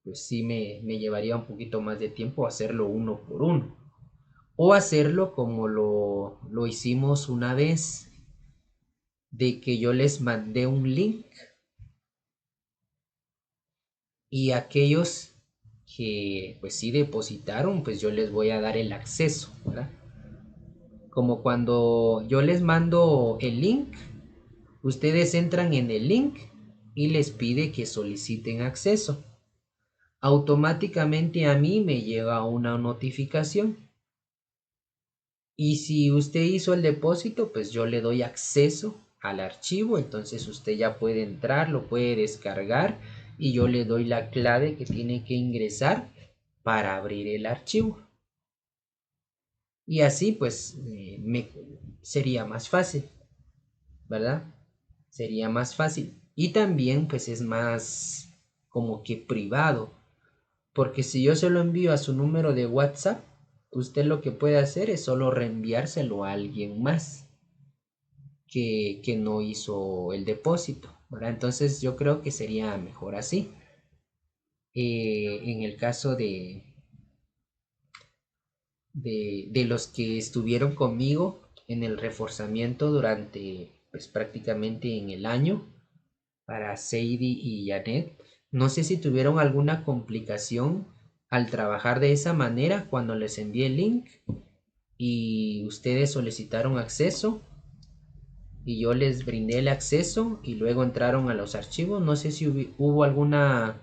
pues sí me llevaría un poquito más de tiempo hacerlo uno por uno. O hacerlo como lo hicimos una vez, de que yo les mandé un link y aquellos que pues sí depositaron, pues yo les voy a dar el acceso, ¿verdad? Como cuando yo les mando el link, ustedes entran en el link y les pide que soliciten acceso. Automáticamente a mí me llega una notificación. Y si usted hizo el depósito, pues yo le doy acceso al archivo, entonces usted ya puede entrar, lo puede descargar y yo le doy la clave que tiene que ingresar para abrir el archivo. Y así pues sería más fácil, ¿verdad? Sería más fácil. Y también pues es más como que privado, porque si yo se lo envío a su número de WhatsApp, usted lo que puede hacer es solo reenviárselo a alguien más que no hizo el depósito, ¿verdad? Entonces yo creo que sería mejor así. En el caso de los que estuvieron conmigo en el reforzamiento durante pues prácticamente en el año, para Sadie y Janet, no sé si tuvieron alguna complicación al trabajar de esa manera cuando les envié el link y ustedes solicitaron acceso y yo les brindé el acceso y luego entraron a los archivos. No sé si hubo alguna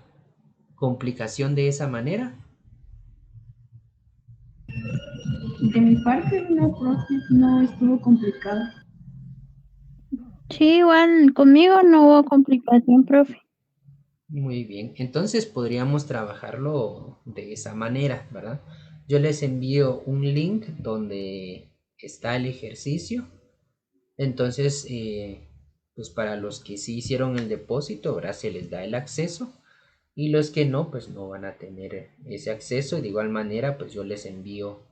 complicación de esa manera. De mi parte, no, profe, no estuvo complicado. Sí, igual conmigo no hubo complicación, profe. Muy bien, entonces podríamos trabajarlo de esa manera, ¿verdad? Yo les envío un link donde está el ejercicio. Entonces, pues para los que sí hicieron el depósito, ahora se les da el acceso y los que no, pues no van a tener ese acceso. De igual manera, pues yo les envío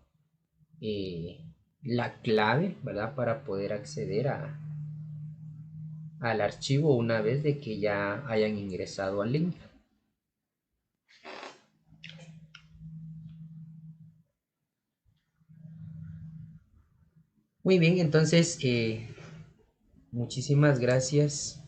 la clave, ¿verdad? Para poder acceder al archivo una vez de que ya hayan ingresado al link. Muy bien, entonces muchísimas gracias